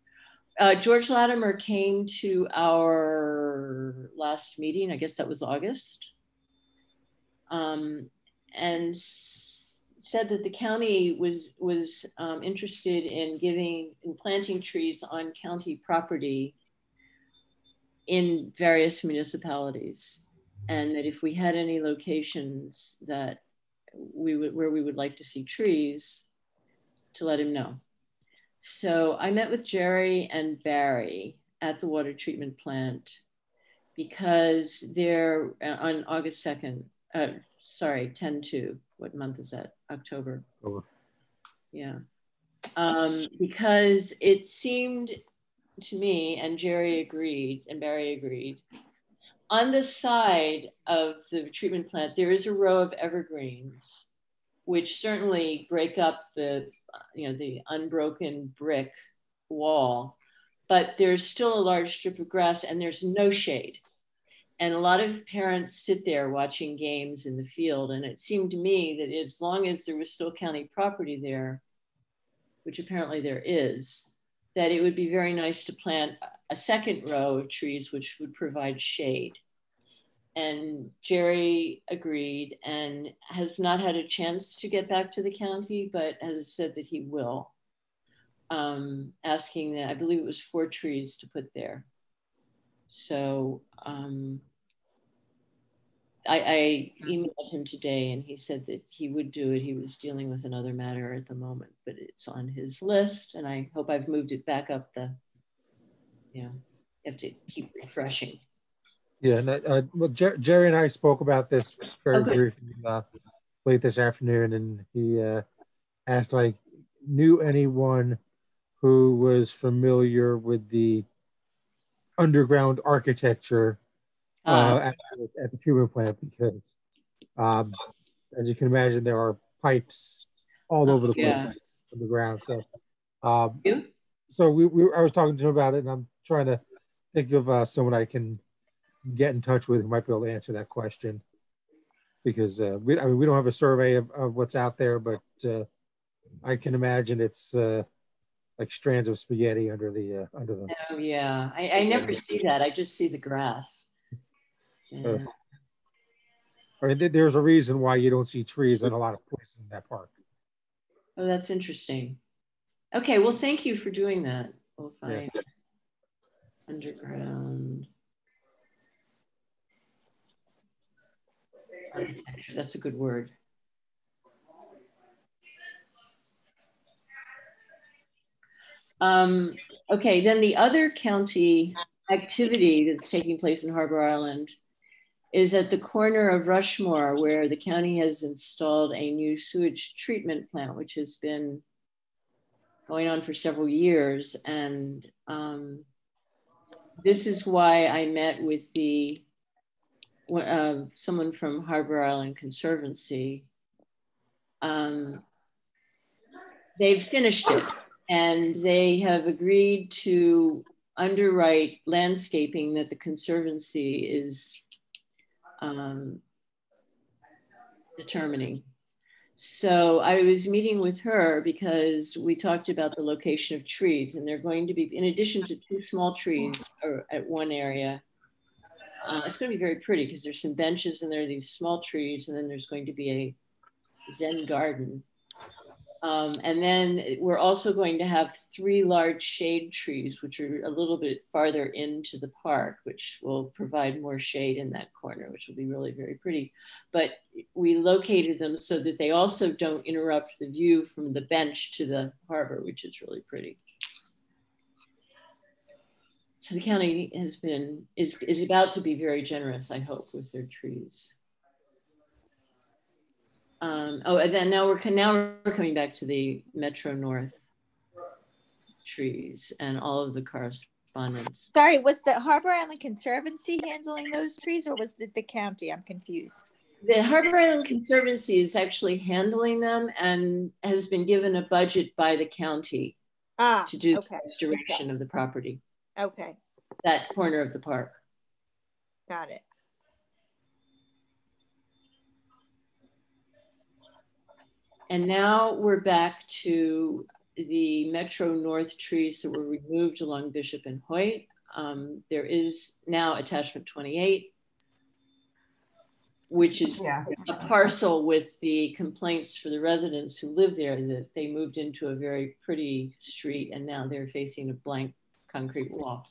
George Latimer came to our last meeting. I guess that was August. And said that the county was interested in planting trees on county property in various municipalities, and that if we had any locations that where we would like to see trees, to let him know. So I met with Jerry and Barry at the water treatment plant because they're on August 2nd, sorry, 10/2. What month is that? October. Yeah. Because it seemed to me, and Jerry agreed, and Barry agreed, on the side of the treatment plant, there is a row of evergreens, which certainly break up the unbroken brick wall, but there's still a large strip of grass and there's no shade. And a lot of parents sit there watching games in the field. And it seemed to me that as long as there was still county property there, which apparently there is, that it would be very nice to plant a second row of trees, which would provide shade. And Jerry agreed and has not had a chance to get back to the county, but has said that he will, asking that, I believe it was 4 trees to put there. So I emailed him today and he said that he would do it. He was dealing with another matter at the moment, but it's on his list, and I hope I've moved it back up the, you have to keep refreshing. Yeah, and well, Jerry and I spoke about this very briefly late this afternoon, and he asked if I knew anyone who was familiar with the underground architecture at the treatment plant, because as you can imagine, there are pipes all over the place on the ground. So, I was talking to him about it, and I'm trying to think of someone I can get in touch with who might be able to answer that question, because we don't have a survey of what's out there, but I can imagine it's like strands of spaghetti under the Oh yeah, I never see that. I just see the grass. Yeah. There's a reason why you don't see trees in a lot of places in that park. Oh, that's interesting. Okay, well, thank you for doing that. We'll find underground architecture. That's a good word. Okay, then the other county activity that's taking place in Harbor Island is at the corner of Rushmore, where the county has installed a new sewage treatment plant, which has been going on for several years. And this is why I met with someone from Harbor Island Conservancy. They've finished it, and they have agreed to underwrite landscaping that the Conservancy is determining. So I was meeting with her because we talked about the location of trees, and they're going to be, in addition to 2 small trees at one area, it's going to be very pretty because there's some benches and there are these small trees, and then there's going to be a Zen garden. And then we're also going to have 3 large shade trees, which are a little bit farther into the park, which will provide more shade in that corner, which will be really very pretty. But we located them so that they also don't interrupt the view from the bench to the harbor, which is really pretty. So the county is about to be very generous, I hope, with their trees. And then now we're coming back to the Metro North trees and all of the correspondence. Sorry, was the Harbor Island Conservancy handling those trees, or was it the county? I'm confused. The Harbor Island Conservancy is actually handling them and has been given a budget by the county to do the restoration of the property. Okay. That corner of the park. Got it. And now we're back to the Metro North trees that were removed along Bishop and Hoyt. There is now attachment 28, which is a parcel with the complaints for the residents who live there that they moved into a very pretty street and now they're facing a blank concrete wall.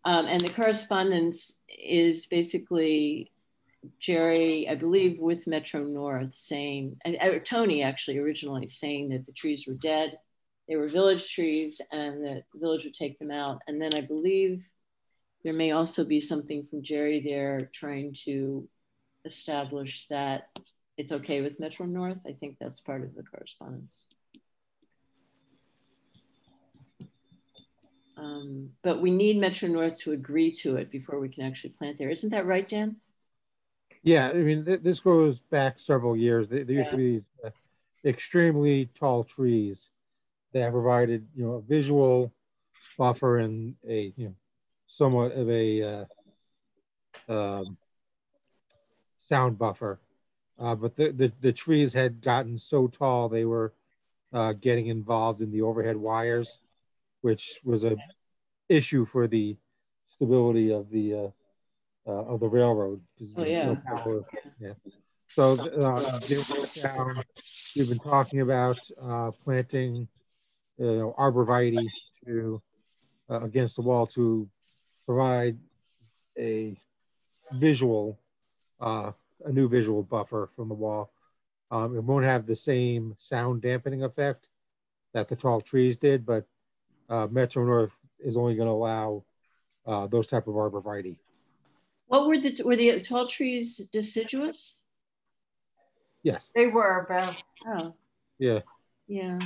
And the correspondence is basically Jerry, I believe, with Metro North saying, Tony actually originally saying that the trees were dead. They were village trees and that the village would take them out. And then I believe there may also be something from Jerry there trying to establish that it's okay with Metro North. I think that's part of the correspondence. But we need Metro North to agree to it before we can actually plant there. Isn't that right, Dan? Yeah, I mean, this goes back several years. There used to be extremely tall trees that provided, a visual buffer and a, somewhat of a sound buffer. But the trees had gotten so tall, they were getting involved in the overhead wires, which was an issue for the stability of the railroad. Oh, yeah. So we've been talking about planting, arborvitae to against the wall to provide a visual, a new visual buffer from the wall. It won't have the same sound dampening effect that the tall trees did, but Metro North is only going to allow those type of arborvitae. What were the tall trees deciduous? Yes. They were, Bev. Oh. Yeah. Yeah.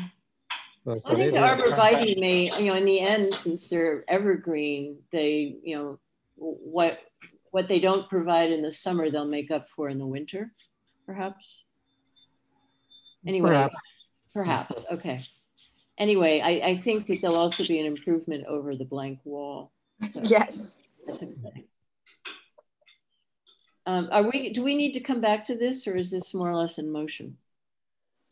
So I think the arborvitae may, in the end, since they're evergreen, they, what they don't provide in the summer, they'll make up for in the winter, perhaps. Anyway, perhaps. Okay. Anyway, I think that there'll also be an improvement over the blank wall. So yes. Do we need to come back to this, or is this more or less in motion?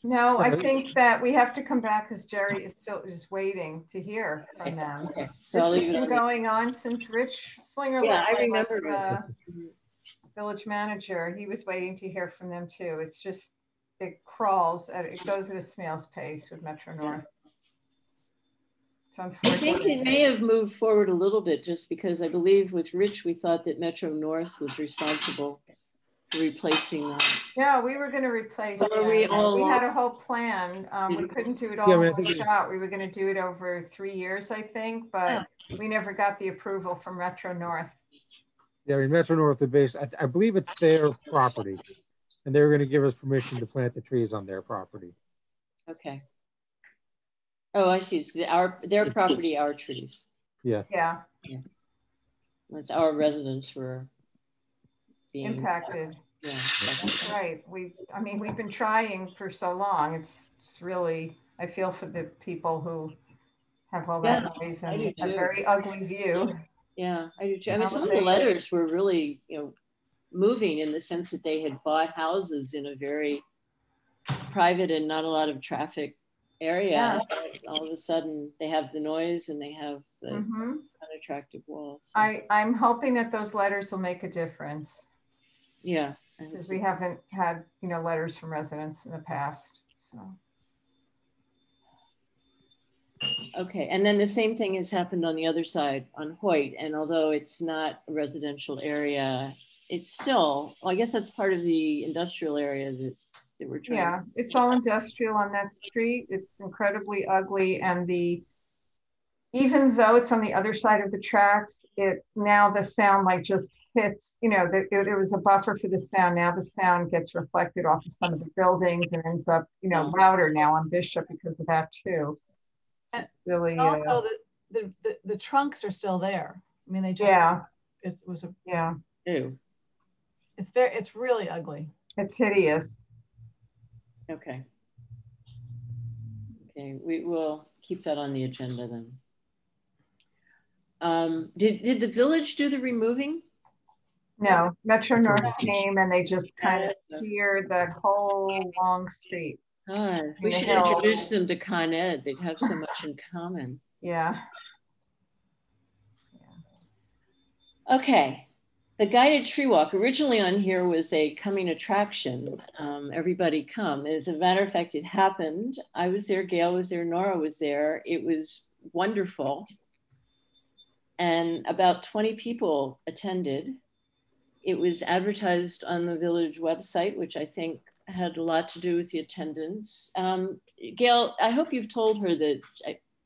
No, I think that we have to come back because Jerry is still just waiting to hear from them. Okay. So this has been going on since Rich Slinger I remember the village manager. He was waiting to hear from them too. It's just, it goes at a snail's pace with Metro North. I think it may have moved forward a little bit just because I believe with Rich, we thought that Metro North was responsible for replacing them. Yeah, we were going to replace them. We had a whole plan. We couldn't do it all in one shot. We were going to do it over 3 years, I think, but we never got the approval from Metro North. Yeah, I mean, Metro North is based, I believe it's their property, and they were going to give us permission to plant the trees on their property. Okay. Oh, I see. It's their property, our trees. Yeah. Yeah. It's our residents were being impacted. Yeah. That's right. We've been trying for so long. It's really, I feel for the people who have all that noise and a very ugly view. Yeah, I do too. I mean, some of the letters were really, moving in the sense that they had bought houses in a very private and not a lot of traffic area. Yeah. All of a sudden they have the noise and they have the unattractive walls. So. I'm hoping that those letters will make a difference. Yeah. Because we haven't had, letters from residents in the past, so. Okay, and then the same thing has happened on the other side on Hoyt, and although it's not a residential area, it's still, well, I guess that's part of the industrial area that we're trying. Yeah, it's all industrial on that street. It's incredibly ugly, and even though it's on the other side of the tracks, now the sound just hits, it was a buffer for the sound. Now the sound gets reflected off of some of the buildings and ends up, louder now on Bishop because of that too. It's really also the trunks are still there. I mean, they just it was a Ew. It's really ugly. It's hideous. Okay. Okay, we will keep that on the agenda then. Did the village do the removing? No, Metro North came and they just kind of cleared that whole long street. God, we should introduce them to Con Ed. They'd have so much in common. Yeah. Okay. The guided tree walk originally on here was a coming attraction. Everybody come. As a matter of fact, it happened. I was there, Gail was there, Nora was there. It was wonderful. And about 20 people attended. It was advertised on the village website, which I think had a lot to do with the attendance. Gail, I hope you've told her that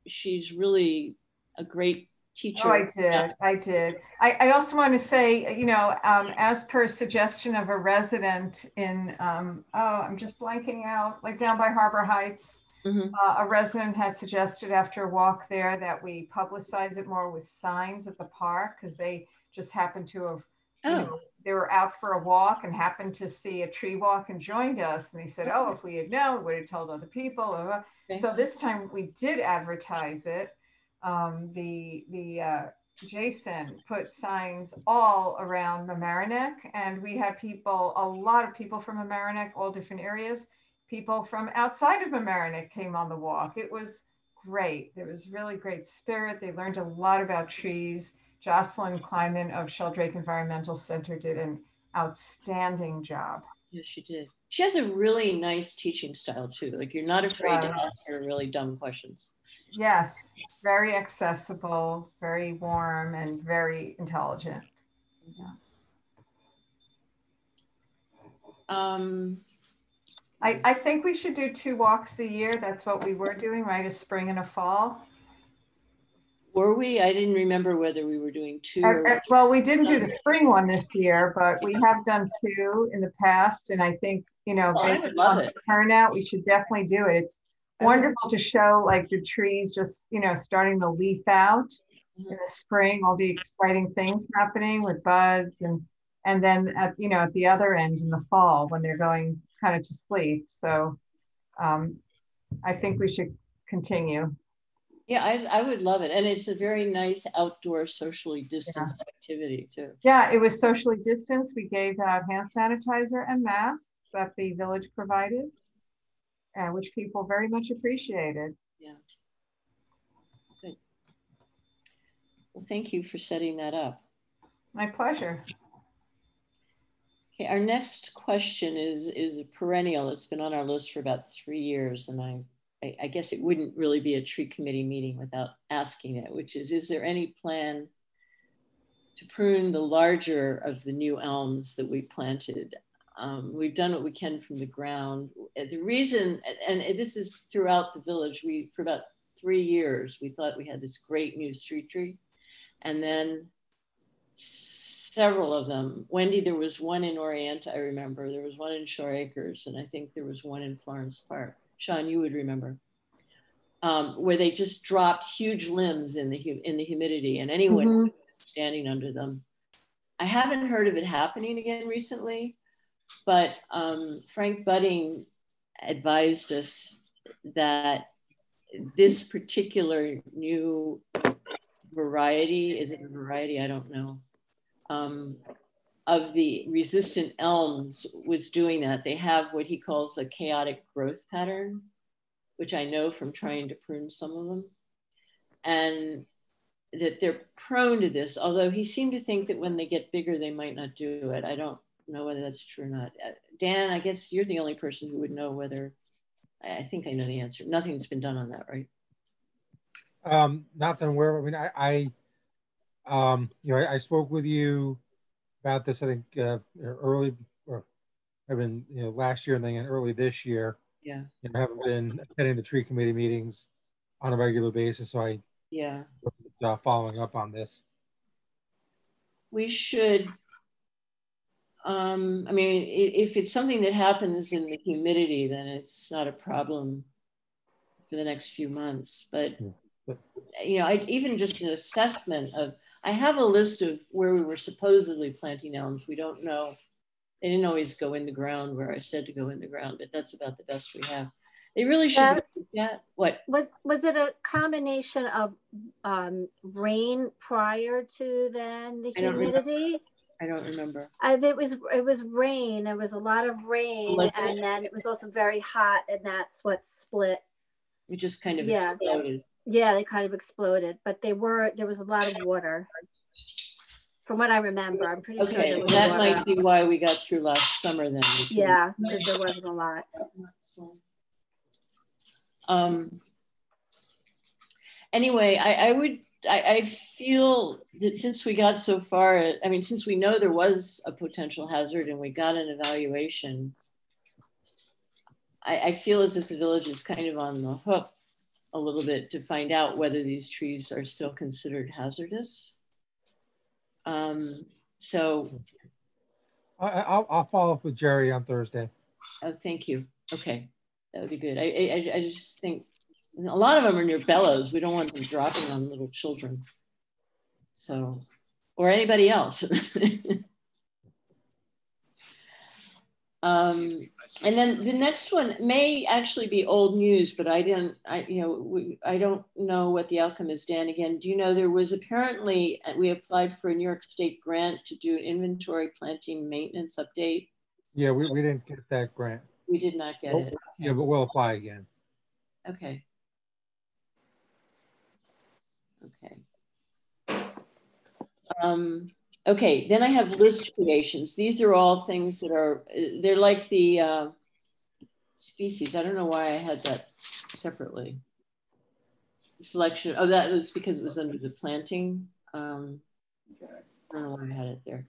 she's really a great teacher. Oh, I did. Yeah. I did. I also want to say, you know, as per suggestion of a resident in, I'm just blanking out, like down by Harbor Heights, a resident had suggested after a walk there that we publicize it more with signs at the park, because they just happened to have, you know, they were out for a walk and happened to see a tree walk and joined us. And they said, oh, if we had known, we would have told other people. Okay. So this time we did advertise it. Jason put signs all around Mamaroneck, and we had people, a lot of people from Mamaroneck, all different areas. People from outside of Mamaroneck came on the walk. It was great. There was really great spirit. They learned a lot about trees. Jocelyn Kleiman of Sheldrake Environmental Center did an outstanding job. Yes, she did. She has a really nice teaching style too. Like, you're not afraid to ask her really dumb questions. Yes, very accessible, very warm, and very intelligent. Yeah. I think we should do 2 walks a year. That's what we were doing, right? A spring and a fall. Were we? I didn't remember whether we were doing 2. Well, we didn't do the spring one this year, but we have done 2 in the past. And I think, you know, based on the turnout, we should definitely do it. It's wonderful to show like the trees just, you know, starting to leaf out in the spring, all the exciting things happening with buds, and then at, you know, at the other end in the fall when they're going kind of to sleep. So I think we should continue. Yeah, I would love it. And it's a very nice outdoor socially distanced activity too. Yeah, it was socially distanced. We gave out hand sanitizer and masks that the village provided, which people very much appreciated. Yeah. Good. Well, thank you for setting that up. My pleasure. Okay, our next question is a perennial. It's been on our list for about 3 years, and I guess it wouldn't really be a tree committee meeting without asking it, which is there any plan to prune the larger of the new elms that we planted? We've done what we can from the ground. The reason, and this is throughout the village, for about 3 years, we thought we had this great new street tree. And then several of them, Wendy, there was one in Orient, I remember. There was one in Shore Acres, and I think there was one in Florence Park. Sean, you would remember, where they just dropped huge limbs in the humidity, and anyone standing under them. I haven't heard of it happening again recently, but Frank Budding advised us that this particular new variety, is it a variety? I don't know. Of the resistant elms was doing that. They have what he calls a chaotic growth pattern, which I know from trying to prune some of them, and that they're prone to this, although he seemed to think that when they get bigger, they might not do it. I don't know whether that's true or not. Dan, I guess you're the only person who would know whether, I think I know the answer. Nothing's been done on that, right? Not that I'm aware of. I mean, you know, I spoke with you about this, I think, early, or I've been, you know, last year and then early this year. Yeah. You know, I haven't been attending the tree committee meetings on a regular basis, so I following up on this. We should, I mean, if it's something that happens in the humidity, then it's not a problem for the next few months. But you know, even just an assessment of, I have a list of where we were supposedly planting elms. We don't know They didn't always go in the ground where I said to go in the ground, but that's about the best we have. They really should be at what? Was it a combination of rain prior to then the humidity? I don't remember. It was rain. There was a lot of rain, and then it was also very hot, and that's what split. It just kind of exploded. Yeah, they kind of exploded, but there was a lot of water. From what I remember, I'm pretty sure there was that water. might be why we got through last summer then. Yeah, because there wasn't a lot. Anyway, I feel that since we got so far, I mean, since we know there was a potential hazard and we got an evaluation, I feel as if the village is kind of on the hook a little bit to find out whether these trees are still considered hazardous. So I'll follow up with Jerry on Thursday. Oh, thank you. Okay, that would be good. I just think a lot of them are near bellows. We don't want them dropping on little children. So, or anybody else. And then the next one may actually be old news, but I don't know what the outcome is. Dan, again, do you know there was apparently, we applied for a New York State grant to do an inventory planting maintenance update. Yeah, we didn't get that grant. We did not get it. Yeah, but we'll apply again. Okay. Okay. Okay, then I have list creations. These are all things that are, they're like the species. I don't know why I had that separately. Selection, oh, that was because it was under the planting. I don't know why I had it there.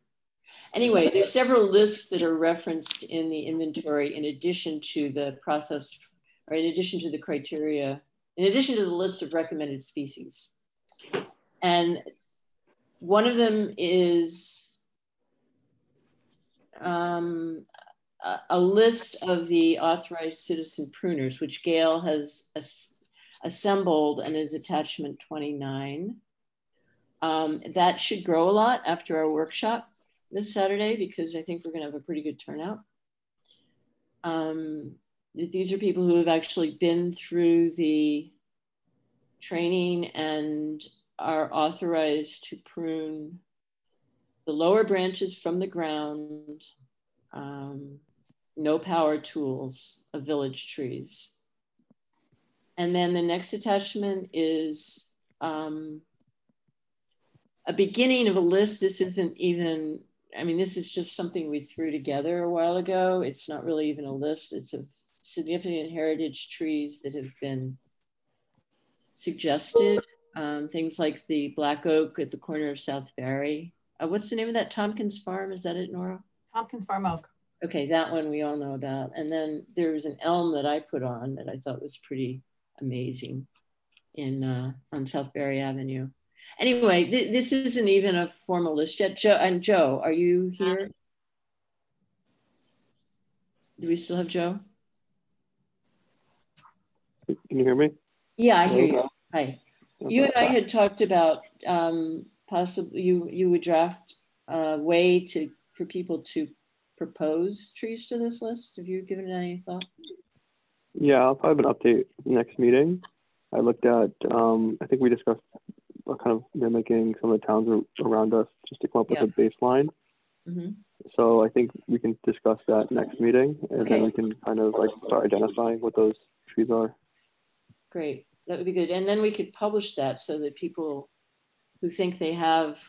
Anyway, there's several lists that are referenced in the inventory in addition to the process, or in addition to the criteria, in addition to the list of recommended species. And one of them is a list of the authorized citizen pruners, which Gail has assembled and is attachment 29. That should grow a lot after our workshop this Saturday, because I think we're gonna have a pretty good turnout. These are people who have actually been through the training and are authorized to prune the lower branches from the ground, no power tools of village trees. And then the next attachment is a beginning of a list. This isn't even, I mean, this is just something we threw together a while ago. It's not really even a list. It's of significant heritage trees that have been suggested. Things like the black oak at the corner of South Barry. What's the name of that? Tompkins Farm, is that it, Nora? Tompkins Farm Oak. Okay, that one we all know about. And then there's an elm that I put on that I thought was pretty amazing in on South Barry Avenue. Anyway, this isn't even a formal list yet. Joe, are you here? Do we still have Joe? Can you hear me? Yeah, I hear you. Hi. You and I had talked about possibly you would draft a way for people to propose trees to this list. Have you given it any thought? Yeah, I'll probably have an update next meeting. I looked at, I think we discussed kind of mimicking some of the towns around us just to come up with a baseline. Mm-hmm. So I think we can discuss that next meeting, and then we can kind of like start identifying what those trees are. Great. That would be good. And then we could publish that so that people who think they have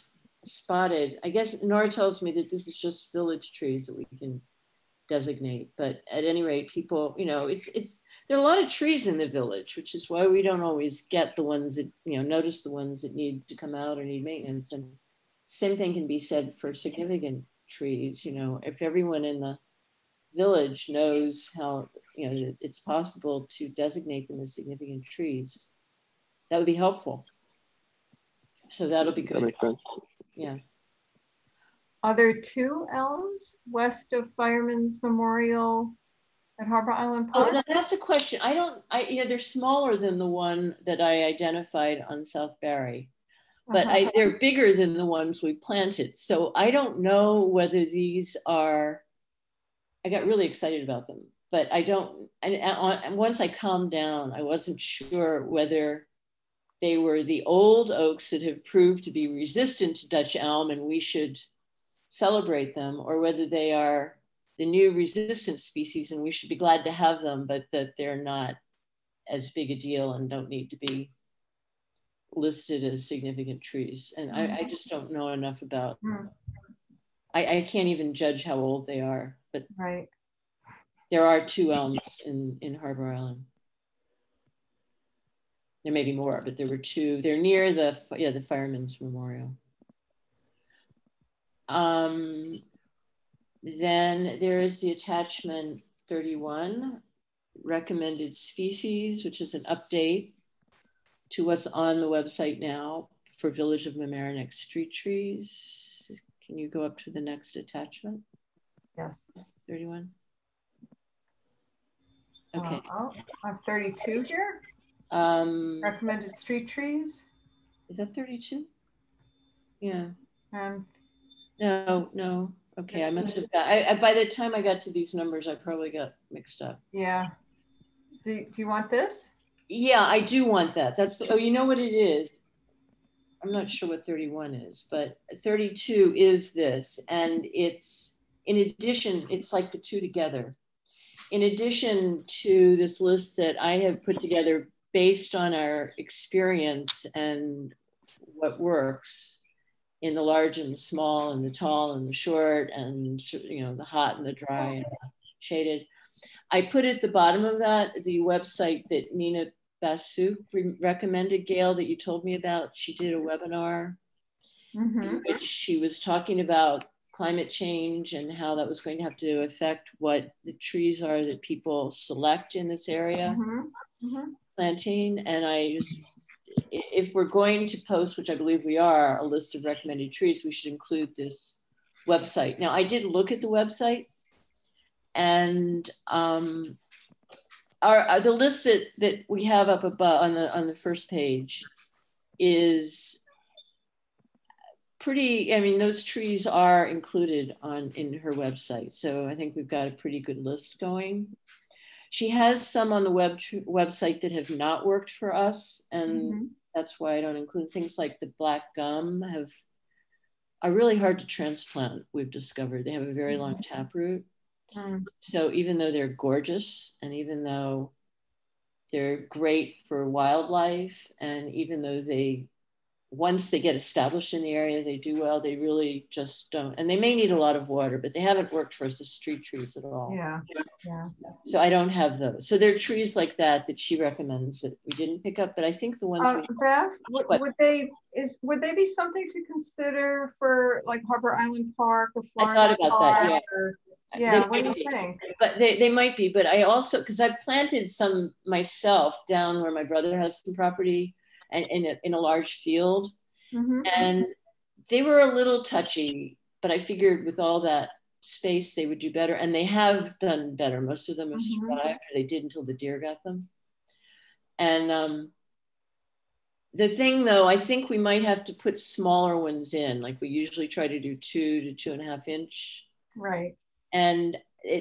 spotted, I guess Nora tells me that this is just village trees that we can designate. But at any rate, people, you know, there are a lot of trees in the village, which is why we don't always get the ones that, you know, notice the ones that need to come out or need maintenance. And same thing can be said for significant trees. You know, if everyone in the village knows how, you know, it's possible to designate them as significant trees, that would be helpful. So that'll be good. That makes sense. Yeah. Are there two elms west of Fireman's Memorial at Harbor Island Park? Oh, no, that's a question. Yeah, they're smaller than the one that I identified on South Barry, but they're bigger than the ones we planted. So I don't know whether these are I got really excited about them, but I don't, and once I calmed down, I wasn't sure whether they were the old oaks that have proved to be resistant to Dutch elm and we should celebrate them, or whether they are the new resistant species and we should be glad to have them, but that they're not as big a deal and don't need to be listed as significant trees. And I just don't know enough about, I can't even judge how old they are, but right. There are 2 elms in Harbor Island. There may be more, but there were 2. They're near the Firemen's Memorial. Then there is the attachment 31, recommended species, which is an update to what's on the website now for Village of Mamaroneck street trees. Can you go up to the next attachment? Yes. 31. Okay. I have 32 here. Recommended street trees. Is that 32? Yeah. No. Okay, I must have got, by the time I got to these numbers, I probably got mixed up. Yeah. Do you want this? Yeah, I do want that. That's, oh, you know what it is? I'm not sure what 31 is, but 32 is this. And it's, in addition, it's like the 2 together. In addition to this list that I have put together based on our experience and what works in the large and the small and the tall and the short and, you know, the hot and the dry and the shaded, I put at the bottom of that the website that Nina Basuk recommended, Gail, that you told me about. She did a webinar in which she was talking about climate change and how that was going to have to affect what the trees are that people select in this area, planting. And I just, if we're going to post, which I believe we are, a list of recommended trees, we should include this website. Now, I did look at the website, and the list that we have up above on the first page is pretty, I mean, those trees are included in her website. So I think we've got a pretty good list going. She has some on the website that have not worked for us. And that's why I don't include things like the black gum are really hard to transplant, we've discovered. They have a very long taproot. So even though they're gorgeous, and even though they're great for wildlife, and even though once they get established in the area, they do well, they really just don't. And they may need a lot of water, but they haven't worked for us as street trees at all. Yeah. So I don't have those. So there are trees like that she recommends that we didn't pick up, but I think the ones Beth, would they be something to consider for like Harbor Island Park or Florida? I thought about Park that, yeah. What do you think? But they might be, but I also, because I planted some myself down where my brother has some property and in a large field, and they were a little touchy, but I figured with all that space they would do better, and they have done better. Most of them have survived, or they did until the deer got them. And the thing though, I think we might have to put smaller ones in, like we usually try to do 2 to 2.5 inch. Right. And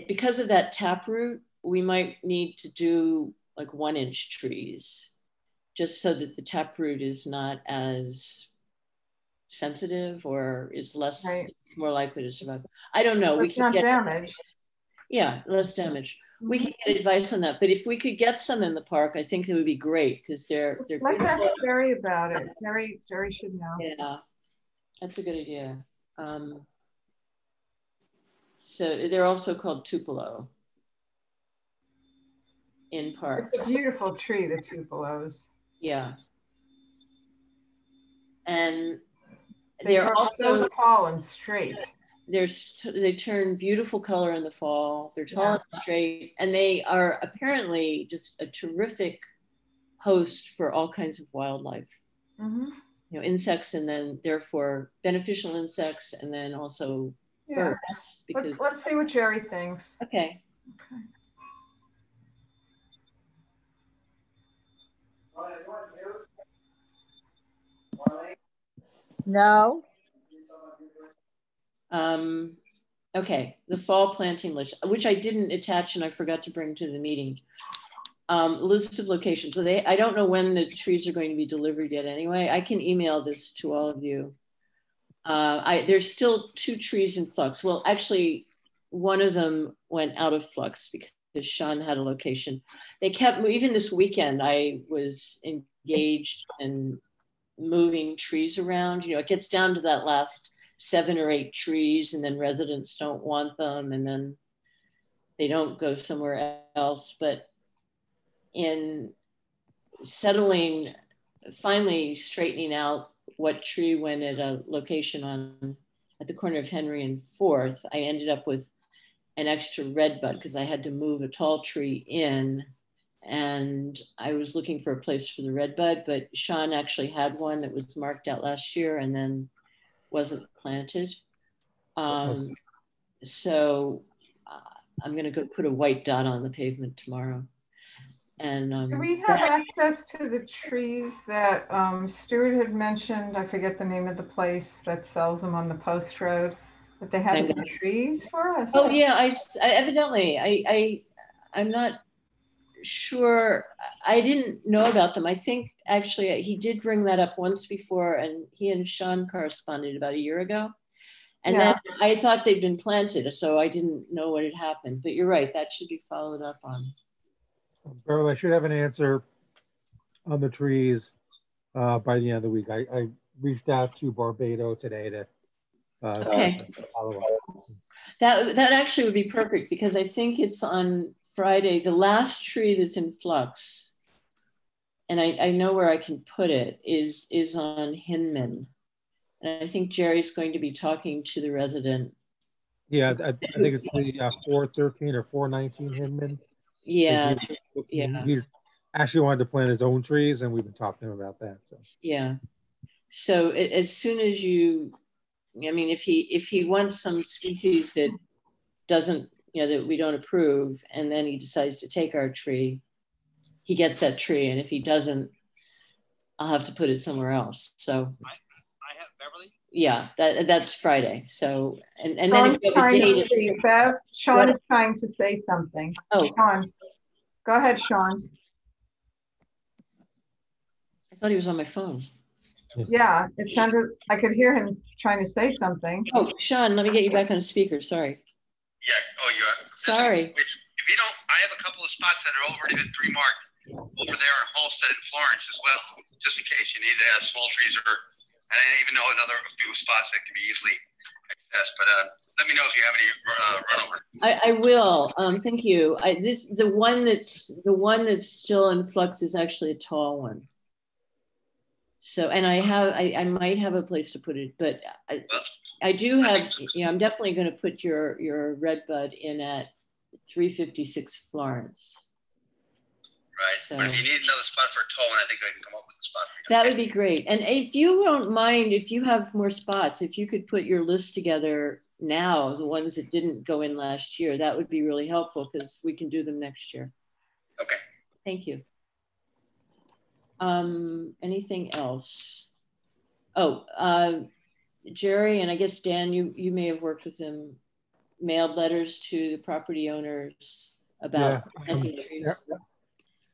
because of that taproot, we might need to do like 1 inch trees, just so that the taproot is not as sensitive or is less, more likely to survive. I don't know. We can get damage. Yeah, less damage. We can get advice on that. But if we could get some in the park, I think it would be great, because they're Let's ask Jerry about it. Jerry should know. Yeah, that's a good idea. So they're also called tupelo in parks. It's a beautiful tree, the tupelos. Yeah. And they're also so tall and straight. They turn beautiful color in the fall. They're tall and straight, and they are apparently just a terrific host for all kinds of wildlife. You know, insects, and then therefore beneficial insects, and then also birds. Because let's see what Jerry thinks. Okay. No. Okay, the fall planting list, which I didn't attach and I forgot to bring to the meeting. List of locations. So I don't know when the trees are going to be delivered yet anyway. I can email this to all of you. There's still 2 trees in flux. Well, actually, one of them went out of flux because Sean had a location. They kept, even this weekend, I was engaged in moving trees around. You know, it gets down to that last 7 or 8 trees, and then residents don't want them, and then they don't go somewhere else. But in settling, finally straightening out what tree went at a location at the corner of Henry and 4th, I ended up with an extra red bud because I had to move a tall tree in, and I was looking for a place for the red bud, but Sean actually had one that was marked out last year and then wasn't planted. So I'm gonna go put a white dot on the pavement tomorrow. And do we have access to the trees that Stuart had mentioned? I forget the name of the place that sells them on the post road, but they have some trees for us. Oh yeah, I evidently, I'm not sure. I didn't know about them. I think actually he did bring that up once before, and he and Sean corresponded about a year ago. And then I thought they'd been planted, so I didn't know what had happened. But you're right, that should be followed up on. Beryl, I should have an answer on the trees by the end of the week. I reached out to Barbado today to follow up. That actually would be perfect because I think it's on Friday, the last tree that's in flux, and I know where I can put it, is on Hinman. And I think Jerry's going to be talking to the resident. Yeah, I think it's the 413 or 419 Hinman. Yeah, he's actually wanted to plant his own trees, and we've been talking to him about that. So yeah, so as soon as you, I mean, if he wants some species that doesn't, you know, that we don't approve, and then he decides to take our tree, he gets that tree, and if he doesn't, I'll have to put it somewhere else. So I have Beverly. Yeah, that's Friday. So and then if you have a date, Sean is trying to say something. Oh, Sean, go ahead, Sean. I thought he was on my phone. Yeah, it sounded. I could hear him trying to say something. Oh, Sean, let me get you back on speaker. Sorry. Yeah. Oh, you are. Sorry. If you don't, I have a couple of spots that are already been pre-marked over there in Halstead and Florence as well, just in case you need small trees or. I didn't even know another few spots that can be easily accessed, but let me know if you have any runover. I will. Thank you. The one that's still in flux is actually a tall one. So, and I might have a place to put it, but I do have. You know, I'm definitely going to put your red bud in at 356 Florence. Right. So, but if you need another spot for a tall one, I think I can come up with a spot for you. That would be great. And if you don't mind, if you have more spots, if you could put your list together now, the ones that didn't go in last year, that would be really helpful because we can do them next year. Okay. Thank you. Anything else? Oh, Jerry, and I guess Dan, you may have worked with him, mailed letters to the property owners about planting trees. Yeah.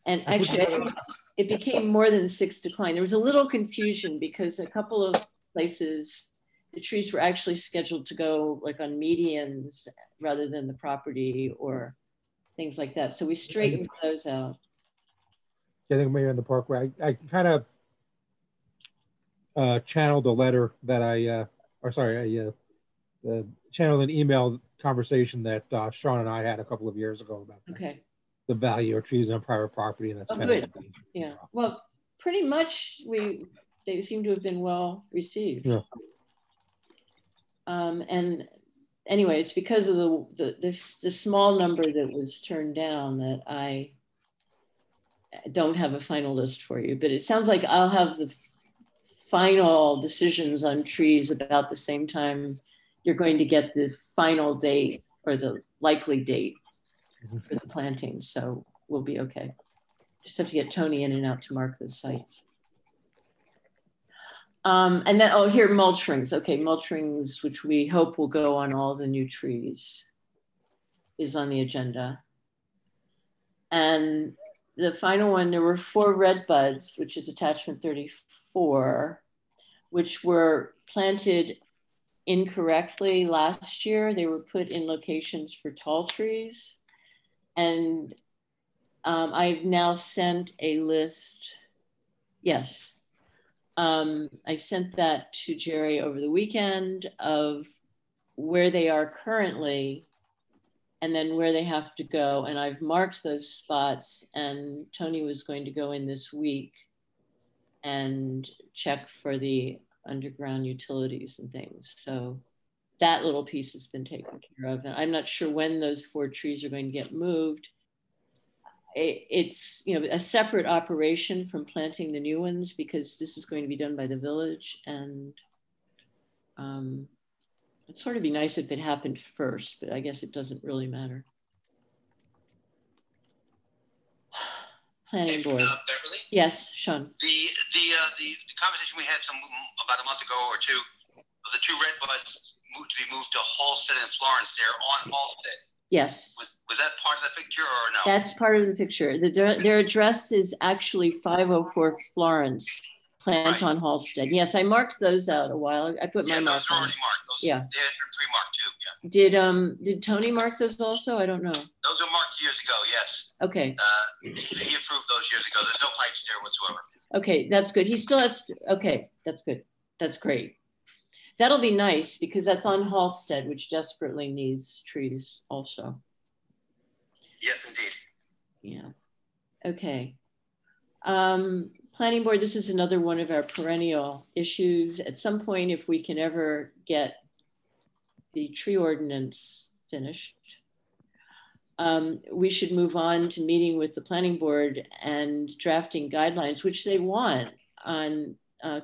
And actually, I think it became more than 6 decline. There was a little confusion because a couple of places, the trees were actually scheduled to go like on medians rather than the property or things like that. So we straightened those out. I think maybe in the parkway. I kind of channeled a letter that I channeled an email conversation that Sean and I had a couple of years ago about the value of trees on private property, and that's kind good. of Yeah. Well, pretty much they seem to have been well received. Yeah. And anyways, because of the small number that was turned down, that I don't have a final list for you, but it sounds like I'll have the final decisions on trees about the same time you're going to get the final date or the likely date for the planting. So we'll be okay. Just have to get Tony in and out to mark the site. And then, oh, here, mulch rings. Okay, mulch rings, which we hope will go on all the new trees, is on the agenda. And the final one, there were 4 red buds, which is attachment 34, which were planted incorrectly last year. They were put in locations for tall trees. And I've now sent a list. Yes. I sent that to Jerry over the weekend of where they are currently and then where they have to go. And I've marked those spots, and Tony was going to go in this week and check for the underground utilities and things. So that little piece has been taken care of. And I'm not sure when those 4 trees are going to get moved. It's, you know, a separate operation from planting the new ones, because this is going to be done by the village. And it'd sort of be nice if it happened first, but I guess it doesn't really matter. Planning board. Beverly? Yes, Sean. The conversation we had about a month ago or two, the 2 red buds to be moved to Halsted and Florence. They're on Halsted. Yes. Was that part of the picture or no? That's part of the picture. Their address is actually 504 Florence, plant on Halsted. Yes, I marked those out a while. I put my mark those are already marked. Those, yeah. They had been pre-marked too. Did Tony mark those also? I don't know. Those are marked years ago. Yes. Okay. He approved those years ago. There's no pipes there whatsoever. Okay, that's good. He still has to, okay, that's good. That's great. That'll be nice, because that's on Halsted, which desperately needs trees also. Yes, indeed. Yeah. Okay. Planning board, this is another one of our perennial issues. At some point, if we can ever get the tree ordinance finished, we should move on to meeting with the planning board and drafting guidelines, which they want, on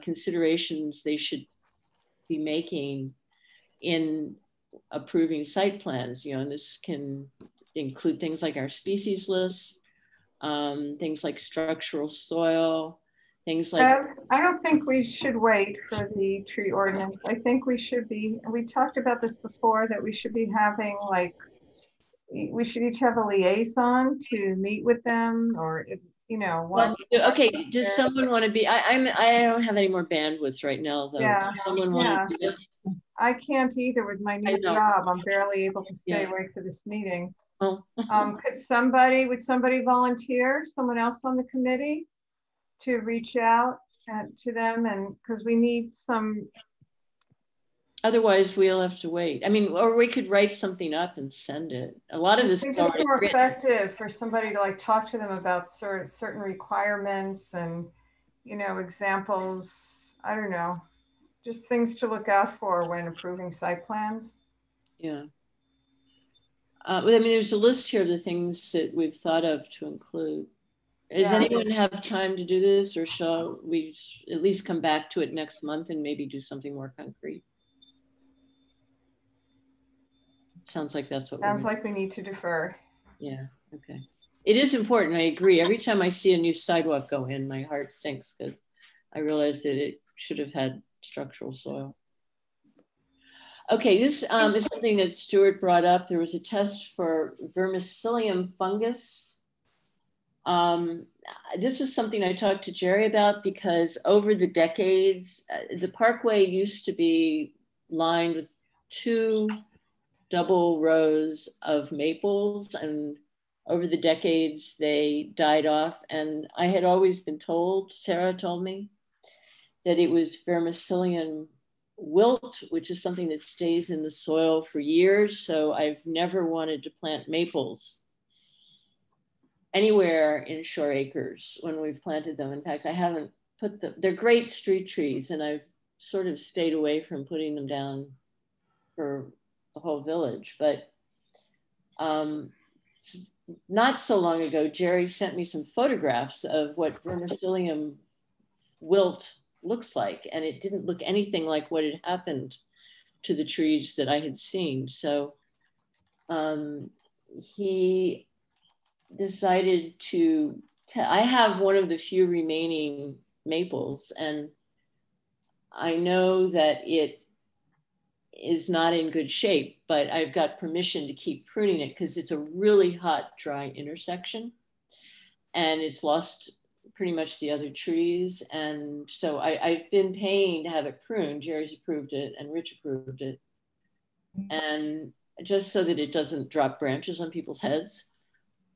considerations they should be making in approving site plans. You know, and this can include things like our species list, things like structural soil, things like. I don't think we should wait for the tree ordinance. I think we should be, we talked about this before, that we should be having, like, we should each have a liaison to meet with them, or if, you know, one. Well, okay, does someone want to be, I don't have any more bandwidth right now, though. Yeah, someone want to do it? I can't either with my new job. I'm barely able to stay awake for this meeting. Oh. Would somebody volunteer, someone else on the committee, to reach out to them? And because we need some. Otherwise, we'll have to wait. I mean, or we could write something up and send it. A lot of this. I think it's more effective for somebody to, like, talk to them about certain requirements and, you know, examples. I don't know, just things to look out for when approving site plans. Yeah. I mean, there's a list here of the things that we've thought of to include. Does anyone have time to do this, or shall we at least come back to it next month and maybe do something more concrete? Sounds like that's what. Sounds like we need to defer. Yeah. Okay. It is important. I agree. Every time I see a new sidewalk go in, my heart sinks, because I realize that it should have had structural soil. Okay, this is something that Stuart brought up. There was a test for vermicillium fungus. This was something I talked to Jerry about, because over the decades, the parkway used to be lined with 2 double rows of maples, and over the decades they died off. And I had always been told, Sarah told me, that it was vermicillium wilt, which is something that stays in the soil for years. So I've never wanted to plant maples anywhere in Shore Acres when we've planted them. In fact, I haven't put them, they're great street trees, and I've sort of stayed away from putting them down for the whole village. But not so long ago, Jerry sent me some photographs of what vermicillium wilt looks like, and it didn't look anything like what had happened to the trees that I had seen. So he decided to, I have one of the few remaining maples, and I know that it is not in good shape, but I've got permission to keep pruning it because it's a really hot, dry intersection. And it's lost pretty much the other trees. And so I've been paying to have it pruned. Jerry's approved it and Rich approved it. And just so that it doesn't drop branches on people's heads.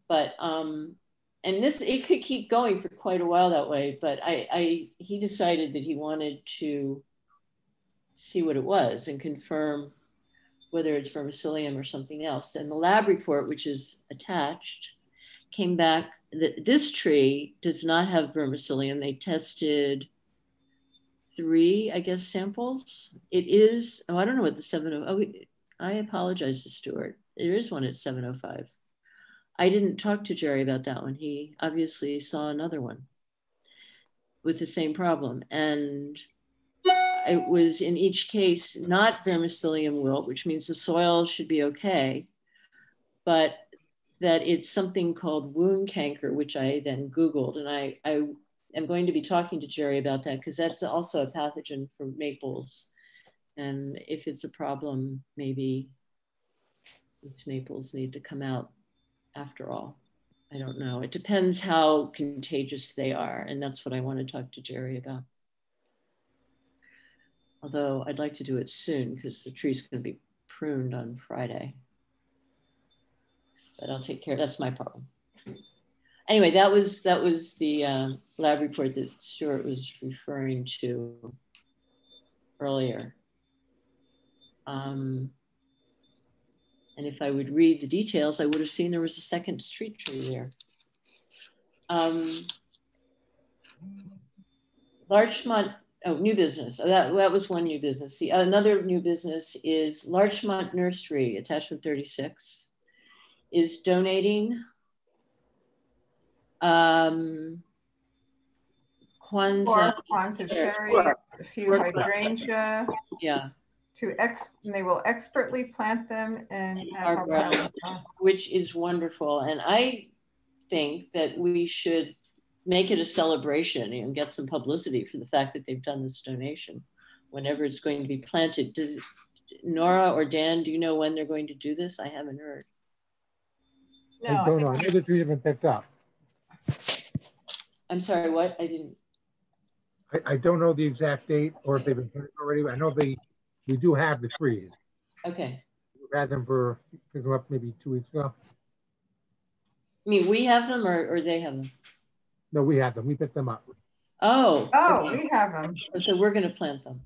But, and this, it could keep going for quite a while that way, but he decided that he wanted to see what it was and confirm whether it's vermicillium or something else. And the lab report, which is attached, came back that this tree does not have vermicillium. They tested 3, I guess, samples. It is, oh, I don't know what the 705, I apologize to Stuart. There is one at 705. I didn't talk to Jerry about that one. He obviously saw another one with the same problem. And it was in each case, not vermicillium wilt, which means the soil should be okay, but that it's something called wound canker, which I then Googled. And I am going to be talking to Jerry about that because that's also a pathogen for maples. And if it's a problem, maybe these maples need to come out after all. I don't know. It depends how contagious they are. And that's what I want to talk to Jerry about. Although I'd like to do it soon because the tree's going to be pruned on Friday. But I'll take care. That's my problem. Anyway, that was the lab report that Stuart was referring to earlier. And if I would read the details, I would have seen there was a second street tree there. Larchmont, oh, new business. Oh, that was one new business. The another new business is Larchmont Nursery, attachment 36, is donating Kwanzaa cherry, a few hydrangea. Yeah. And they will expertly plant them in which is wonderful. And I think that we should make it a celebration and get some publicity for the fact that they've done this donation whenever it's going to be planted. Does Nora or Dan, do you know when they're going to do this? I haven't heard. No, I don't know. I know the trees have been picked up. I'm sorry, what? I didn't. I don't know the exact date or if they've been planted already. I know we do have the trees. Okay. We had them for pick them up maybe 2 weeks ago. I mean, we have them or they have them? No, we have them. We picked them up. Oh. Okay. We have them. So we're going to plant them.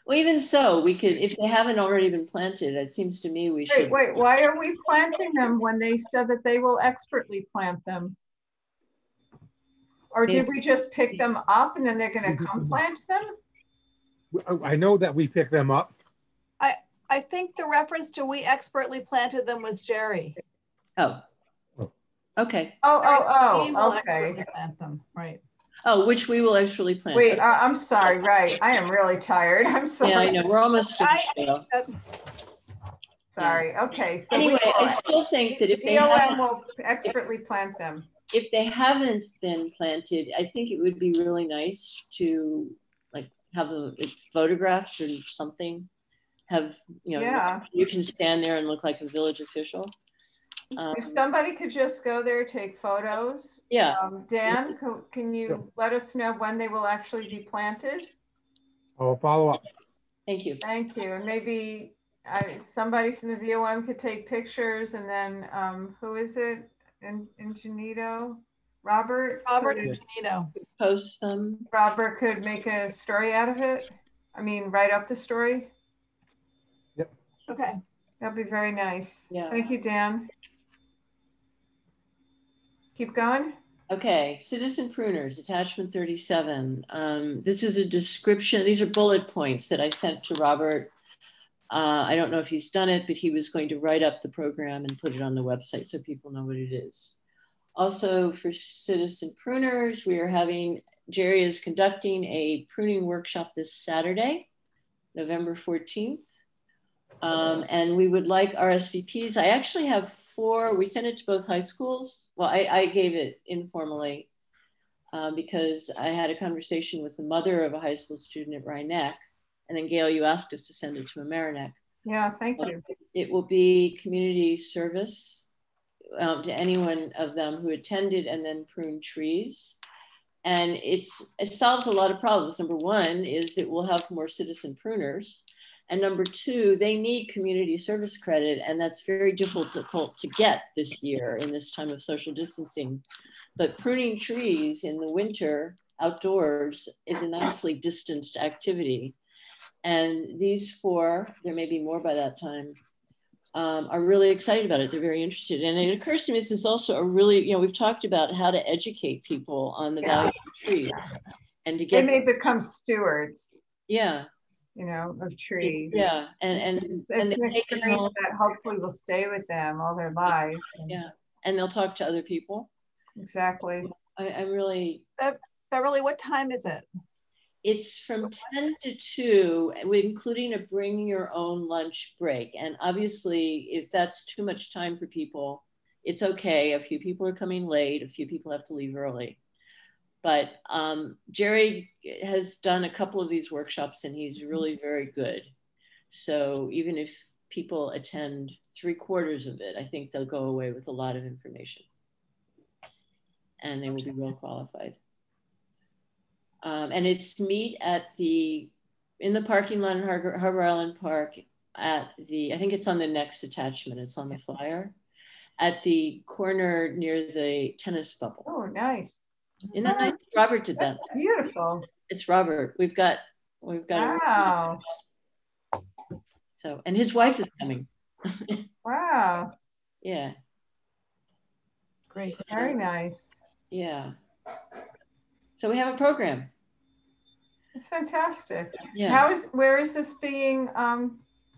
Well, even so, we could, if they haven't already been planted, it seems to me we should. Wait, why are we planting them when they said that they will expertly plant them? Or did we just pick them up and then they're going to come plant them? I know that we picked them up. I think the reference to we expertly planted them was Jerry. Oh. Okay. Okay. Plant them, right. Oh, which we will actually plant. Wait, I'm sorry. Right. I am really tired. I'm sorry. Yeah, I know. We're almost finished. Sorry. Okay. So anyway, I still think that if BOM will expertly plant them. If they haven't been planted, I think it would be really nice to like have it photographed or something. Have, you know, yeah. You can stand there and look like a village official. If somebody could just go there, take photos. Yeah. Dan, can you let us know when they will actually be planted? I'll follow up. Thank you. Thank you. And maybe somebody from the VOM could take pictures, and then who is it? Ingenito? Robert Ingenito. Post them. Robert could make a story out of it. I mean, write up the story. Yep. Okay. That'd be very nice. Yeah. Thank you, Dan. Keep going. Okay, Citizen Pruners, attachment 37. This is a description. These are bullet points that I sent to Robert. I don't know if he's done it, but he was going to write up the program and put it on the website so people know what it is. Also for Citizen Pruners, Jerry is conducting a pruning workshop this Saturday, November 14th. And we would like RSVPs. I actually have 4, we sent it to both high schools. Well, I gave it informally. because I had a conversation with the mother of a high school student at Rhinebeck, and then Gail, you asked us to send it to Mamaroneck. Yeah, thank you. It will be community service to anyone of them who attended and then pruned trees. And it solves a lot of problems. Number one is it will have more citizen pruners. And number two, they need community service credit, and that's very difficult to get this year in this time of social distancing. But pruning trees in the winter outdoors is a nicely distanced activity. And these four, there may be more by that time, are really excited about it. They're very interested. And it occurs to me this is also a really, we've talked about how to educate people on the value of trees and to get— They may become stewards. Yeah. Of trees. Yeah. It's an experience that hopefully will stay with them all their lives. Yeah. And they'll talk to other people. Exactly. I'm really— Beverly, what time is it? It's from 10 to 2, including a bring your own lunch break. And obviously, if that's too much time for people, it's okay. A few people are coming late, a few people have to leave early. But Jerry has done a couple of these workshops and he's really very good. So even if people attend 3/4 of it, I think they'll go away with a lot of information. And they will be well qualified. And it's meet in the parking lot in Harbor Island Park at I think it's on the next attachment, it's on the flyer, at the corner near the tennis bubble. Oh, nice. Isn't that nice? Robert did that. That's beautiful. It's Robert. We've got wow. So, and his wife is coming. Wow. Yeah. Great. Very nice. Yeah. So we have a program. It's fantastic. Yeah. Where is this being,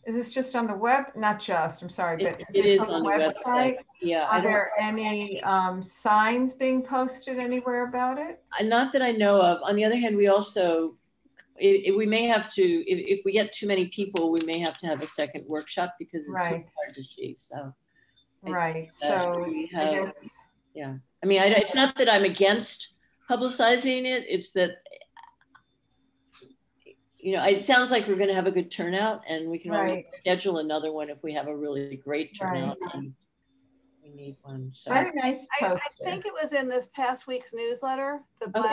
is this just on the web? Not just, I'm sorry, but it is on the website. Yeah. Are there any signs being posted anywhere about it? Not that I know of. On the other hand, we also, we may have to, if we get too many people, we may have to have a second workshop because it's so hard to see. So. Right. So we have, yeah. I mean, it's not that I'm against publicizing it. It's that, it sounds like we're going to have a good turnout, and we can always schedule another one if we have a really great turnout. And we need one. So. Very nice I think it was in this past week's newsletter. But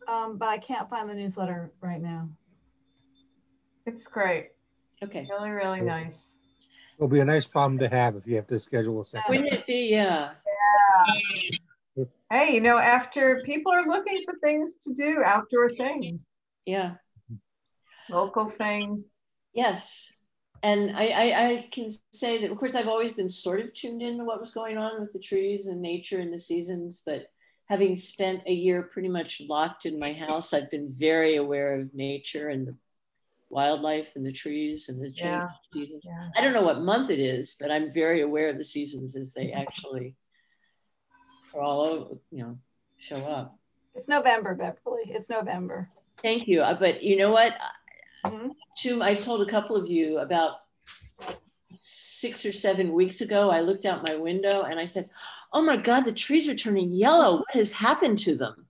I can't find the newsletter right now. It's great. Okay. Really, really nice. It'll be a nice problem to have if you have to schedule a second. Wouldn't it be? Yeah. Yeah. Hey, after people are looking for things to do, outdoor things. Yeah. Local things. Yes. And I can say that, of course, I've always been sort of tuned into what was going on with the trees and nature and the seasons, but having spent a year pretty much locked in my house, I've been very aware of nature and the wildlife and the trees and the change of seasons. Yeah. I don't know what month it is, but I'm very aware of the seasons as they actually all over, show up. It's November, Beverly. It's November. Thank you. But you know what? I told a couple of you about 6 or 7 weeks ago, I looked out my window and I said, oh my God, the trees are turning yellow. What has happened to them?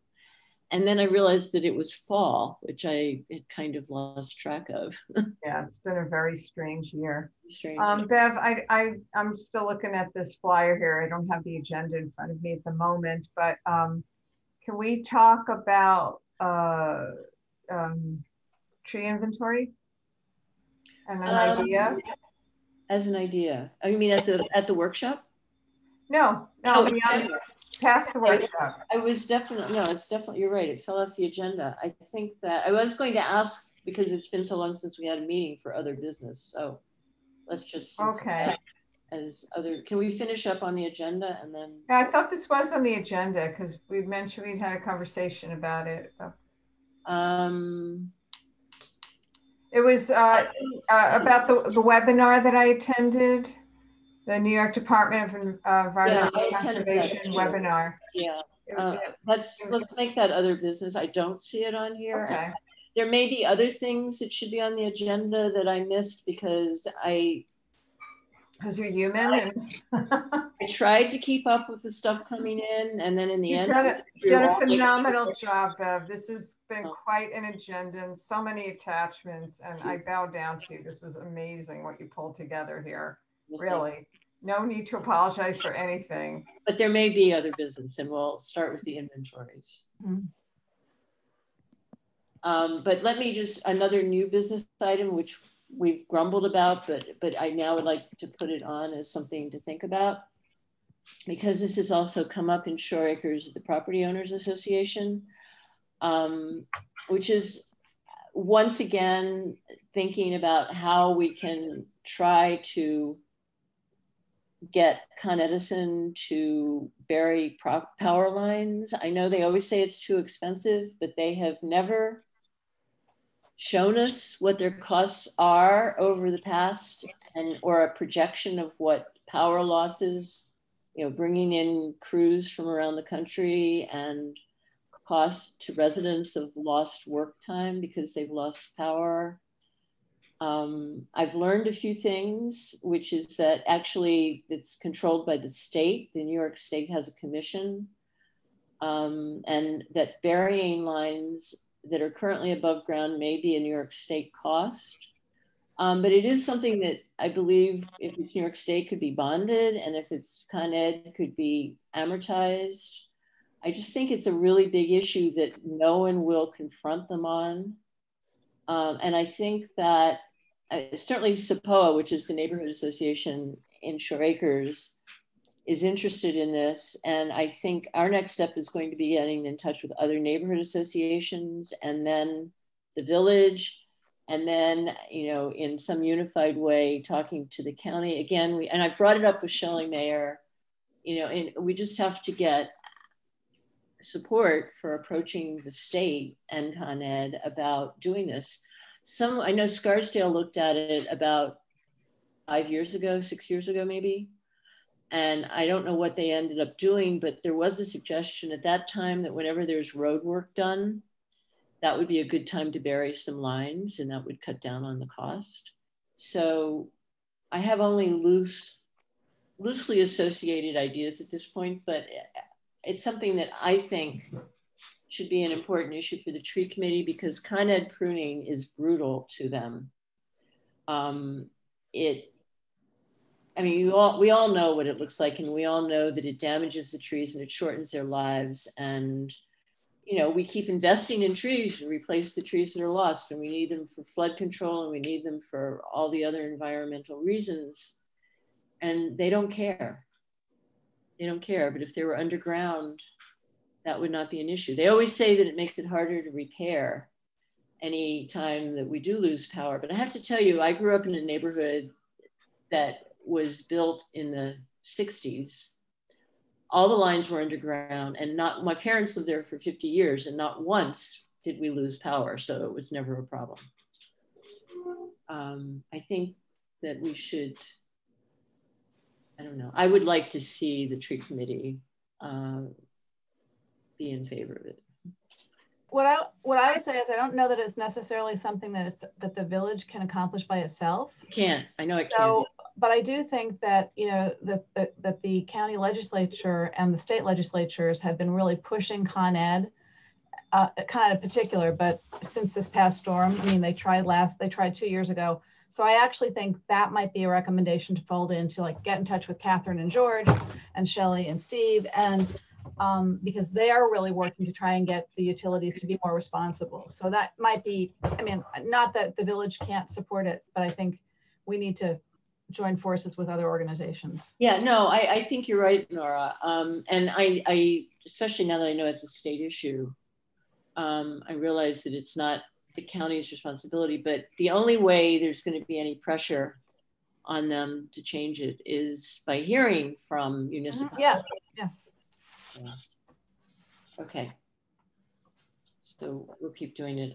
And then I realized that it was fall, which I had kind of lost track of. Yeah, it's been a very strange year. Strange. Bev, I'm still looking at this flyer here. I don't have the agenda in front of me at the moment, but can we talk about tree inventory and an idea? As an idea? I mean, at the workshop? No, past the workshop. It's definitely, you're right. It fell off the agenda. I think that I was going to ask, because it's been so long since we had a meeting, for other business. So let's just, can we finish up on the agenda and then? Yeah, I thought this was on the agenda because we mentioned we'd had a conversation about it. It was about the webinar that I attended. The New York Department of Environmental Conservation webinar. Yeah, let's make that other business. I don't see it on here. Okay. There may be other things that should be on the agenda that I missed because you're human. I I tried to keep up with the stuff coming in, and then in the You've end, done a phenomenal job, Bev. This has been quite an agenda and so many attachments, and I bow down to you. This was amazing what you pulled together here. Really. No need to apologize for anything. But there may be other business, and we'll start with the inventories. But let me just, another new business item, which we've grumbled about, but I now would like to put it on as something to think about, because this has also come up in Shore Acres, the Property Owners Association, which is once again thinking about how we can try to get Con Edison to bury power lines. I know they always say it's too expensive, but they have never shown us what their costs are over the past, and or a projection of what power losses, you know, bringing in crews from around the country and cost to residents of lost work time because they've lost power. I've learned a few things, which is that actually it's controlled by the state. The New York State has a commission, and that burying lines that are currently above ground may be a New York State cost. But it is something that I believe if it's New York State could be bonded, and if it's Con Ed could be amortized. I just think it's a really big issue that no one will confront them on. And I think that certainly SAPOA, which is the neighborhood association in Shore Acres, is interested in this. And I think our next step is going to be getting in touch with other neighborhood associations, and then the village, and then, you know, in some unified way, talking to the county. Again, and I brought it up with Shelley Mayer, you know, and we just have to get support for approaching the state and Con Ed about doing this. I know Scarsdale looked at it about 5 years ago, 6 years ago, maybe. And I don't know what they ended up doing, but there was a suggestion at that time that whenever there's road work done, that would be a good time to bury some lines, and that would cut down on the cost. So I have only loosely associated ideas at this point, but it's something that I think should be an important issue for the tree committee, because Con Ed pruning is brutal to them. I mean, we all know what it looks like, and we all know that it damages the trees and it shortens their lives. And, you know, we keep investing in trees to replace the trees that are lost, and we need them for flood control, and we need them for all the other environmental reasons. And they don't care. They don't care. But if they were underground, that would not be an issue. They always say that it makes it harder to repair any time that we do lose power. But I have to tell you, I grew up in a neighborhood that was built in the 60s. All the lines were underground, and my parents lived there for 50 years, and not once did we lose power. So it was never a problem. I think that we should, I don't know, I would like to see the tree committee be in favor of it. What I would say is I don't know that it's necessarily something that the village can accomplish by itself. It can't. I know it can't. But I do think that, you know, that the county legislature and the state legislatures have been really pushing Con Ed, kind of particular, but since this past storm, I mean, they tried 2 years ago. So I actually think that might be a recommendation to fold into, like, get in touch with Catherine and George and Shelley and Steve, and because they are really working to try and get the utilities to be more responsible. So that might be, I mean, not that the village can't support it, but I think we need to join forces with other organizations. Yeah, no, I think you're right, Nora. And I, especially now that I know it's a state issue, I realize that it's not the county's responsibility, but the only way there's going to be any pressure on them to change it is by hearing from municipalities. Yeah. Okay. So we'll keep doing it.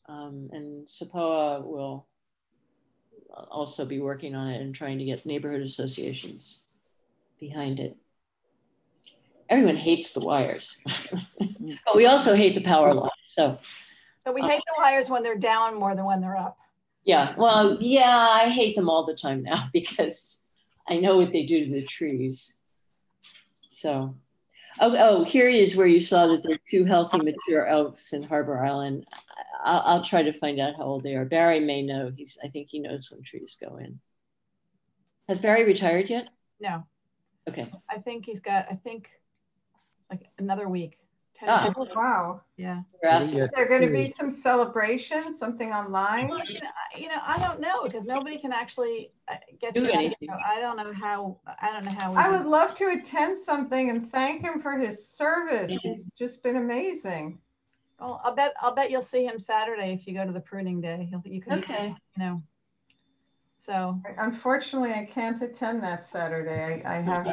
And SAPOA will also be working on it and trying to get neighborhood associations behind it. Everyone hates the wires, but we also hate the power lines. So we hate the wires when they're down more than when they're up. Yeah, well, yeah, I hate them all the time now because I know what they do to the trees. So, oh, here is where you saw that there are 2 healthy mature oaks in Harbor Island. I'll try to find out how old they are. Barry may know. I think he knows when trees go in. Has Barry retired yet? No. Okay. I think he's got, like another week. Oh, wow. Yeah. Is there going to be some celebration, something online? Well, I don't know, because nobody can actually get Do to anything. I don't know how. I would love to attend something and thank him for his service. He's just been amazing. Well, I'll bet you'll see him Saturday if you go to the pruning day. You can, okay. So. Unfortunately, I can't attend that Saturday. I have.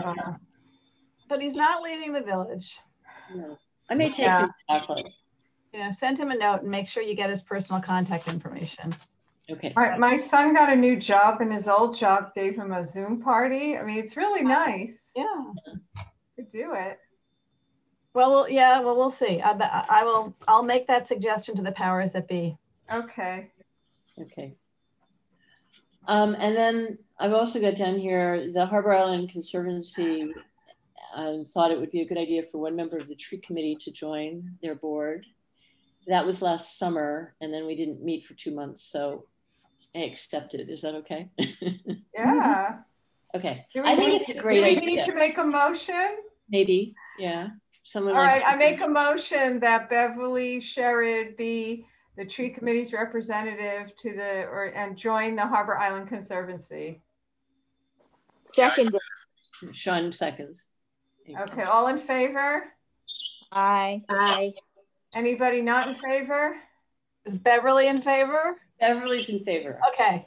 But he's not leaving the village. No. I may take him to chocolate. Send him a note and make sure you get his personal contact information. Okay. My son got a new job, and his old job gave him a Zoom party. I mean, it's really nice. Yeah. To do it. Well, we'll see. I'll make that suggestion to the powers that be. Okay. Okay. And then I've also got down here, the Harbor Island Conservancy thought it would be a good idea for one member of the tree committee to join their board. That was last summer, and then we didn't meet for 2 months, so I accepted. Is that okay? Yeah. Okay. I think it's a great idea. Do we need to make a motion? Maybe, yeah. All right, I make a motion that Beverly Sherrod be the tree committee's representative to and join the Harbor Island Conservancy. Second. Sean seconds. Okay, all in favor? Aye. Aye. Anybody not in favor? Is Beverly in favor? Beverly's in favor. Okay.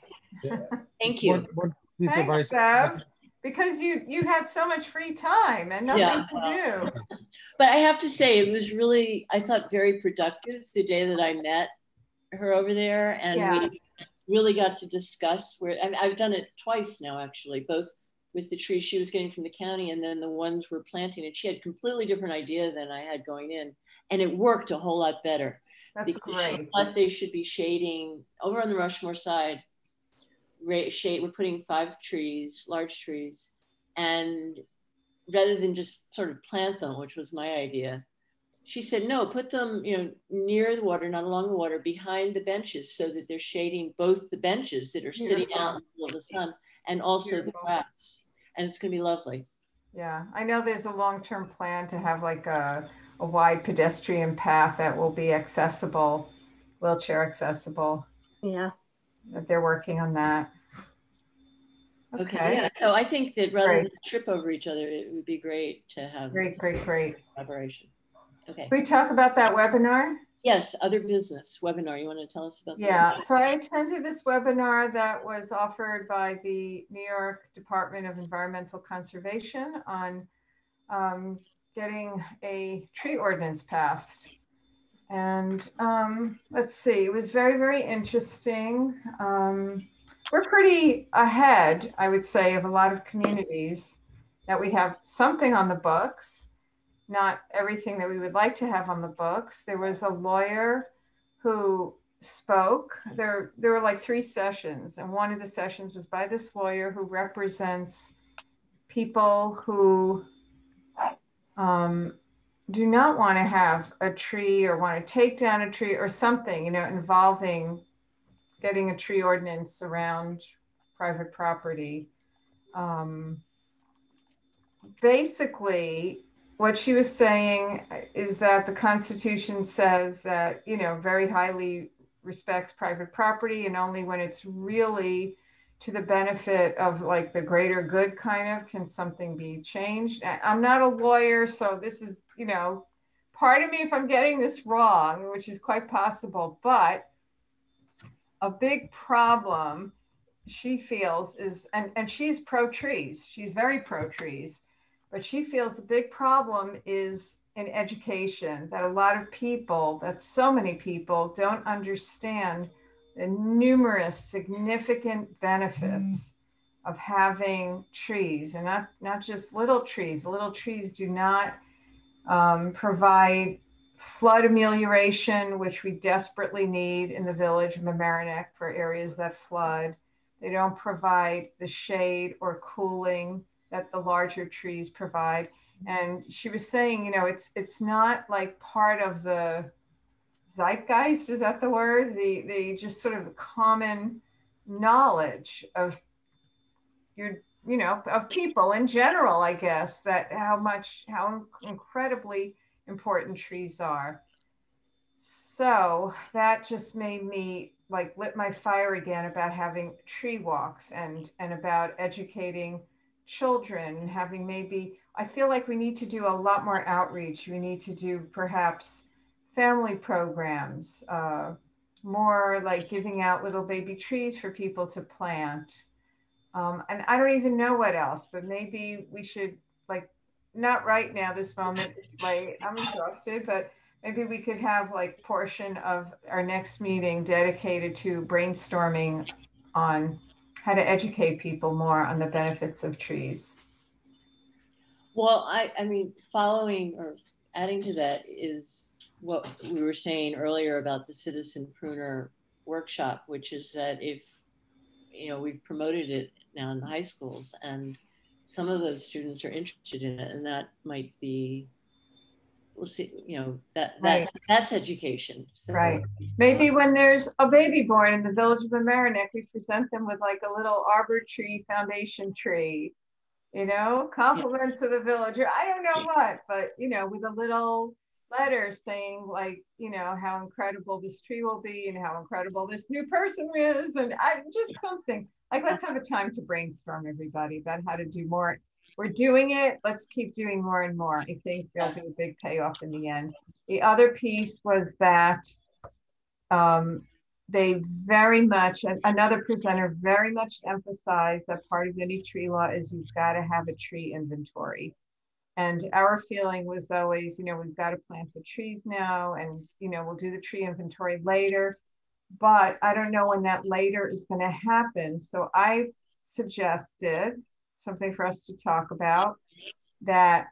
Thank you. Thanks, Bev. Because you had so much free time and nothing to do. But I have to say, it was really, I thought, very productive the day that I met her over there, and we really got to discuss I've done it twice now, actually, both with the trees she was getting from the county and then the ones we're planting, and she had a completely different idea than I had going in, and it worked a whole lot better. That's great. She thought they should be shading over on the Rushmore side. We're putting 5 trees, large trees, and rather than just sort of plant them, which was my idea, she said, no, put them, near the water, not along the water, behind the benches, so that they're shading both the benches that are sitting out in the middle of the sun and also the grass. And it's going to be lovely. Yeah, I know there's a long-term plan to have like a wide pedestrian path that will be accessible, wheelchair accessible. Yeah. That they're working on that. Okay. Yeah. So I think that rather than trip over each other, it would be great to have great collaboration. Okay. Can we talk about that webinar? Yes, other business webinar. You want to tell us about that? Yeah, so I attended this webinar that was offered by the New York Department of Environmental Conservation on getting a tree ordinance passed. And let's see, it was very, very interesting. We're pretty ahead, I would say, of a lot of communities that we have something on the books. Not everything that we would like to have on the books. There was a lawyer who spoke. There were like 3 sessions, and one of the sessions was by this lawyer who represents people who do not want to have a tree or want to take down a tree or something, involving getting a tree ordinance around private property. Basically, what she was saying is that the Constitution says that, very highly respects private property, and only when it's really to the benefit of like the greater good can something be changed. I'm not a lawyer, so this is, pardon me if I'm getting this wrong, which is quite possible, but a big problem she feels is, and she's pro-trees, she's very pro-trees, but she feels the big problem is in education, that a lot of people, that so many people don't understand the numerous significant benefits of having trees, and not just little trees. The little trees do not provide flood amelioration, which we desperately need in the village of Mamaroneck for areas that flood. They don't provide the shade or cooling that the larger trees provide. And she was saying, you know, it's not like part of the zeitgeist, is that the word? The just sort of common knowledge of you know, of people in general, I guess, that how incredibly important trees are. So that just made me like lit my fire again about having tree walks and about educating children, having maybe, I feel like we need to do a lot more outreach. We need to do perhaps family programs, more like giving out little baby trees for people to plant. And I don't even know what else, but maybe we should, like, not right now, this moment, it's late, I'm exhausted, but maybe we could have like portion of our next meeting dedicated to brainstorming on how to educate people more on the benefits of trees. Well, I mean, following or adding to that is what we were saying earlier about the Citizen Pruner workshop, which is that if, you know, we've promoted it now in the high schools and some of those students are interested in it, and that might be, we'll see, you know, that's education. So. Right. Maybe when there's a baby born in the village of Mamaroneck, we present them with like a little arbor tree foundation tree, you know, compliments to the villager. I don't know what, but, you know, with a little letter saying like, you know, how incredible this tree will be and how incredible this new person is. And I just something like, let's have a time to brainstorm, everybody, about how to do more. We're doing it. Let's keep doing more and more. I think there'll be a big payoff in the end. The other piece was that they very much, another presenter very much emphasized that part of any tree law is you've got to have a tree inventory. And our feeling was always, you know, we've got to plant the trees now and, you know, we'll do the tree inventory later. But I don't know when that later is going to happen. So I suggested something for us to talk about, that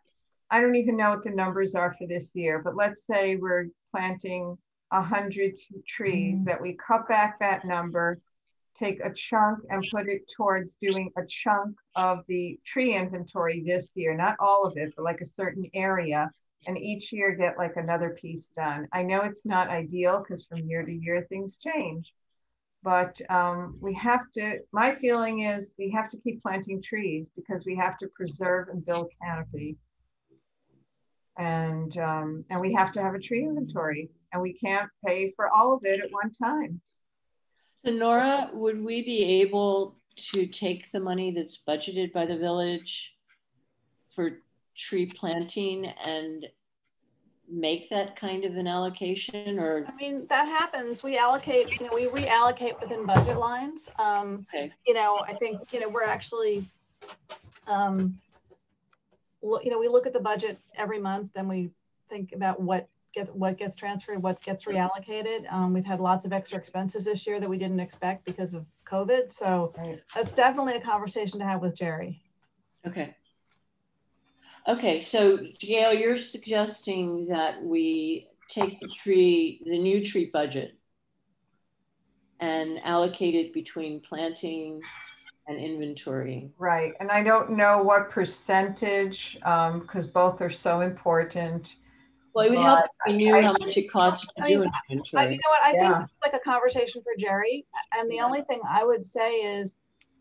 I don't even know what the numbers are for this year, but let's say we're planting 100 trees, that we cut back that number, take a chunk and put it towards doing a chunk of the tree inventory this year, not all of it, but like a certain area, and each year get like another piece done. I know it's not ideal because from year to year things change, but we have to, my feeling is we have to keep planting trees because we have to preserve and build canopy. And we have to have a tree inventory, and we can't pay for all of it at one time. So Nora, would we be able to take the money that's budgeted by the village for tree planting and make that kind of an allocation? Or I mean, that happens. We allocate, you know, we reallocate within budget lines. Okay. You know, I think, you know, we're actually, you know, we look at the budget every month and we think about what gets transferred, what gets reallocated. We've had lots of extra expenses this year that we didn't expect because of COVID. So that's definitely a conversation to have with Jerry. Okay. Okay, so Gail, you're suggesting that we take the new tree budget and allocate it between planting and inventorying. Right, and I don't know what percentage, because both are so important. Well, it would help if we knew how much it costs to do an inventory. You know what, I think it's like a conversation for Jerry. And the only thing I would say is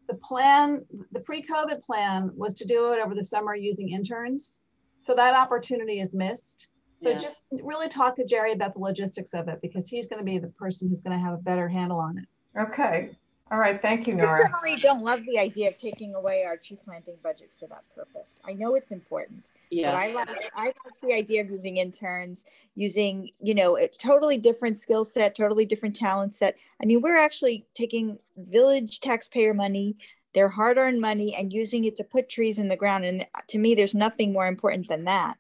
the plan, the pre-COVID plan was to do it over the summer using interns. So that opportunity is missed. So just really talk to Jerry about the logistics of it, because he's going to be the person who's going to have a better handle on it. Okay. All right. Thank you, Nora. I personally don't love the idea of taking away our tree planting budget for that purpose. I know it's important, but I like the idea of using interns, using, you know, a totally different skill set, totally different talent set. I mean, we're actually taking village taxpayer money, their hard-earned money, and using it to put trees in the ground. And to me, there's nothing more important than that.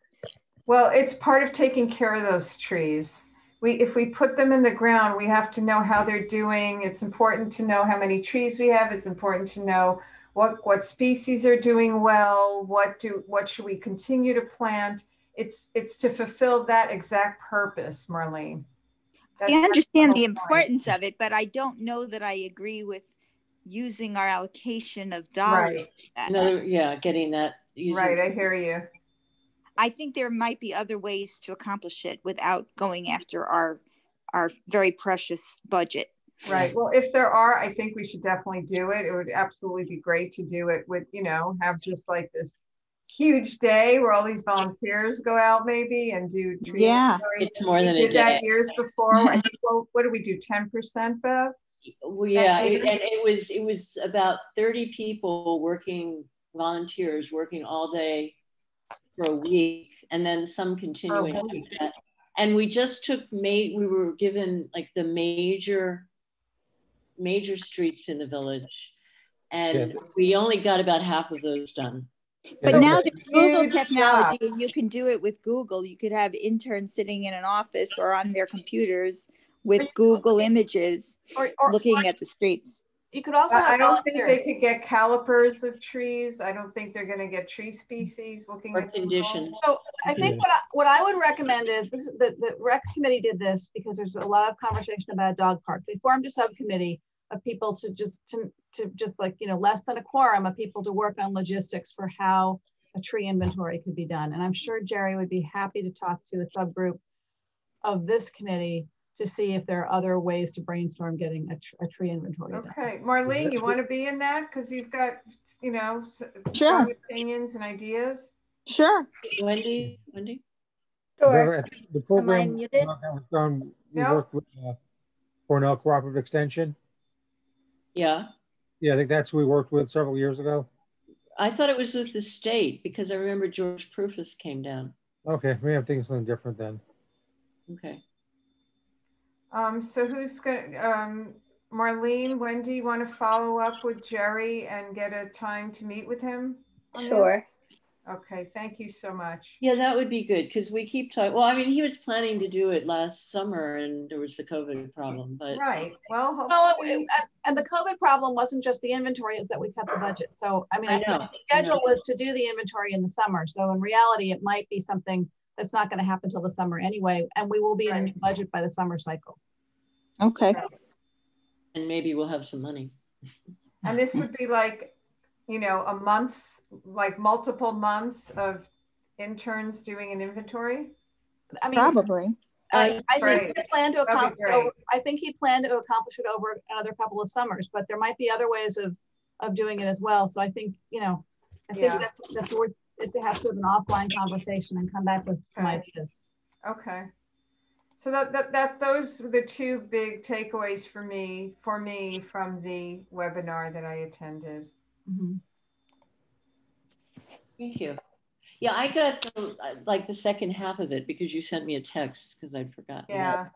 Well, it's part of taking care of those trees. If we put them in the ground, we have to know how they're doing. It's important to know how many trees we have. It's important to know what species are doing well. What should we continue to plant? It's to fulfill that exact purpose, Marlene. I understand the importance of it, but I don't know that I agree with using our allocation of dollars. Right. Getting that. Right, I hear you. I think there might be other ways to accomplish it without going after our very precious budget. Right. Well, if there are, I think we should definitely do it. It would absolutely be great to do it with, have just like this huge day where all these volunteers go out maybe and do tree. Yeah, it's more than a day. Did that years before. I think, well, what do we do? 10%, Bev? Well, yeah, and it was about 30 people volunteers working all day for a week, and then some continuing. And we just we were given like the major streets in the village, and we only got about half of those done. But now the Google technology, you can do it with Google. You could have interns sitting in an office or on their computers with Google images or looking at the streets. You could also I don't think they could get calipers of trees. I don't think they're going to get tree species looking at conditions. So I think what I would recommend is this: the rec committee did this because there's a lot of conversation about a dog park. They formed a subcommittee of people to just like, less than a quorum of people to work on logistics for how a tree inventory could be done. And I'm sure Jerry would be happy to talk to a subgroup of this committee to see if there are other ways to brainstorm getting a tree inventory done. Okay, Marlene, you want to be in that? Because you've got, sure, opinions and ideas. Sure. Wendy? Sure. The program that was done, we worked with Cornell Cooperative Extension. Yeah. Yeah, I think that's who we worked with several years ago. I thought it was with the state because I remember George Prufus came down. Okay, maybe I'm thinking something different then. Okay. So who's going to, Marlene, Wendy, you want to follow up with Jerry and get a time to meet with him? Sure. Okay, thank you so much. Yeah, that would be good because we keep talking. Well, I mean, he was planning to do it last summer and there was the COVID problem, but. Right, well, and the COVID problem wasn't just the inventory, it's that we cut the budget. So, I mean, the schedule was to do the inventory in the summer. So in reality, it might be something that's not going to happen till the summer anyway. And we will be in a new budget by the summer cycle. Okay. And maybe we'll have some money. And this would be like, a month, like multiple months of interns doing an inventory? I mean, probably. I think he planned to accomplish it over another couple of summers, but there might be other ways of doing it as well. So I think, that's worth it to have sort of an offline conversation and come back with some ideas. Okay. So those were the two big takeaways for me from the webinar that I attended. Mm-hmm. Thank you. Yeah, I got the second half of it because you sent me a text because I'd forgotten. Yeah.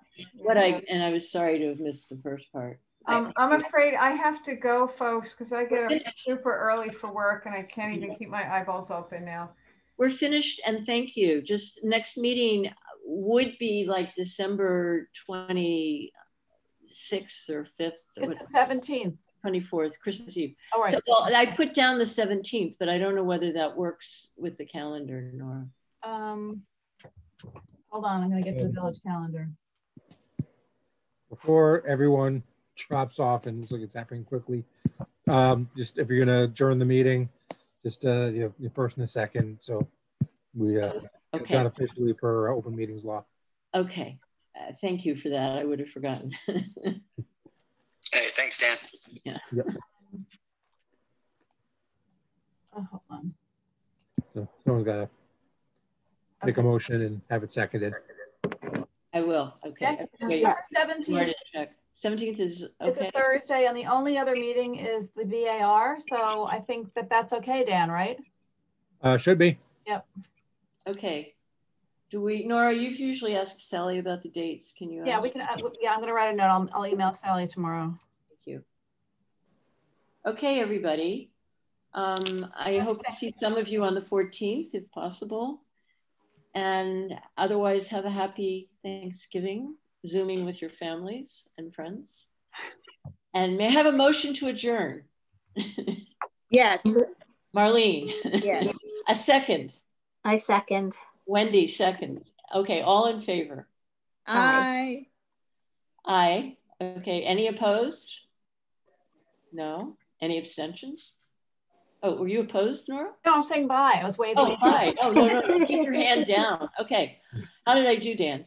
I was sorry to have missed the first part. I'm afraid I have to go, folks, because I get up super early for work and I can't even keep my eyeballs open now. We're finished, and thank you. Just next meeting would be like December 26th or 5th. It's the 17th. 24th, Christmas Eve. All right. So, well, I put down the 17th, but I don't know whether that works with the calendar, Nora. Hold on, I'm going to get to the village calendar. Before everyone drops off, and it's like it's happening quickly, just if you're going to adjourn the meeting, just your first and a second. So we got officially per open meetings law. Okay. Thank you for that. I would have forgotten. Hey, thanks, Dan. Yeah. Yep. Oh, hold on. So someone's got to make a motion and have it seconded. I will. Okay. Yeah. 17th. 17th is okay. It's a Thursday, and the only other meeting is the VAR. So I think that's okay, Dan, right? Should be. Yep. Okay. Nora, you've usually asked Sally about the dates. Can you? Yeah, we can. Yeah, I'm going to write a note. I'll email Sally tomorrow. Thank you. Okay, everybody. I hope to see some of you on the 14th, if possible. And otherwise, have a happy Thanksgiving, Zooming with your families and friends. And may I have a motion to adjourn? Yes. Marlene? Yes. A second? I second. Wendy, second. Okay, all in favor? Aye. Aye. Okay, any opposed? No? Any abstentions? Oh, were you opposed, Nora? No, I'm saying bye. I was waving. Oh, bye. Oh, no, keep your hand down. Okay. How did I do, Dan?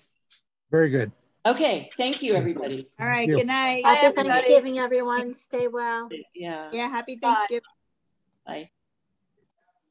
Very good. Okay, thank you, everybody. All right, good night. Happy Thanksgiving, everyone. Stay well. Yeah. Yeah, happy Thanksgiving. Bye.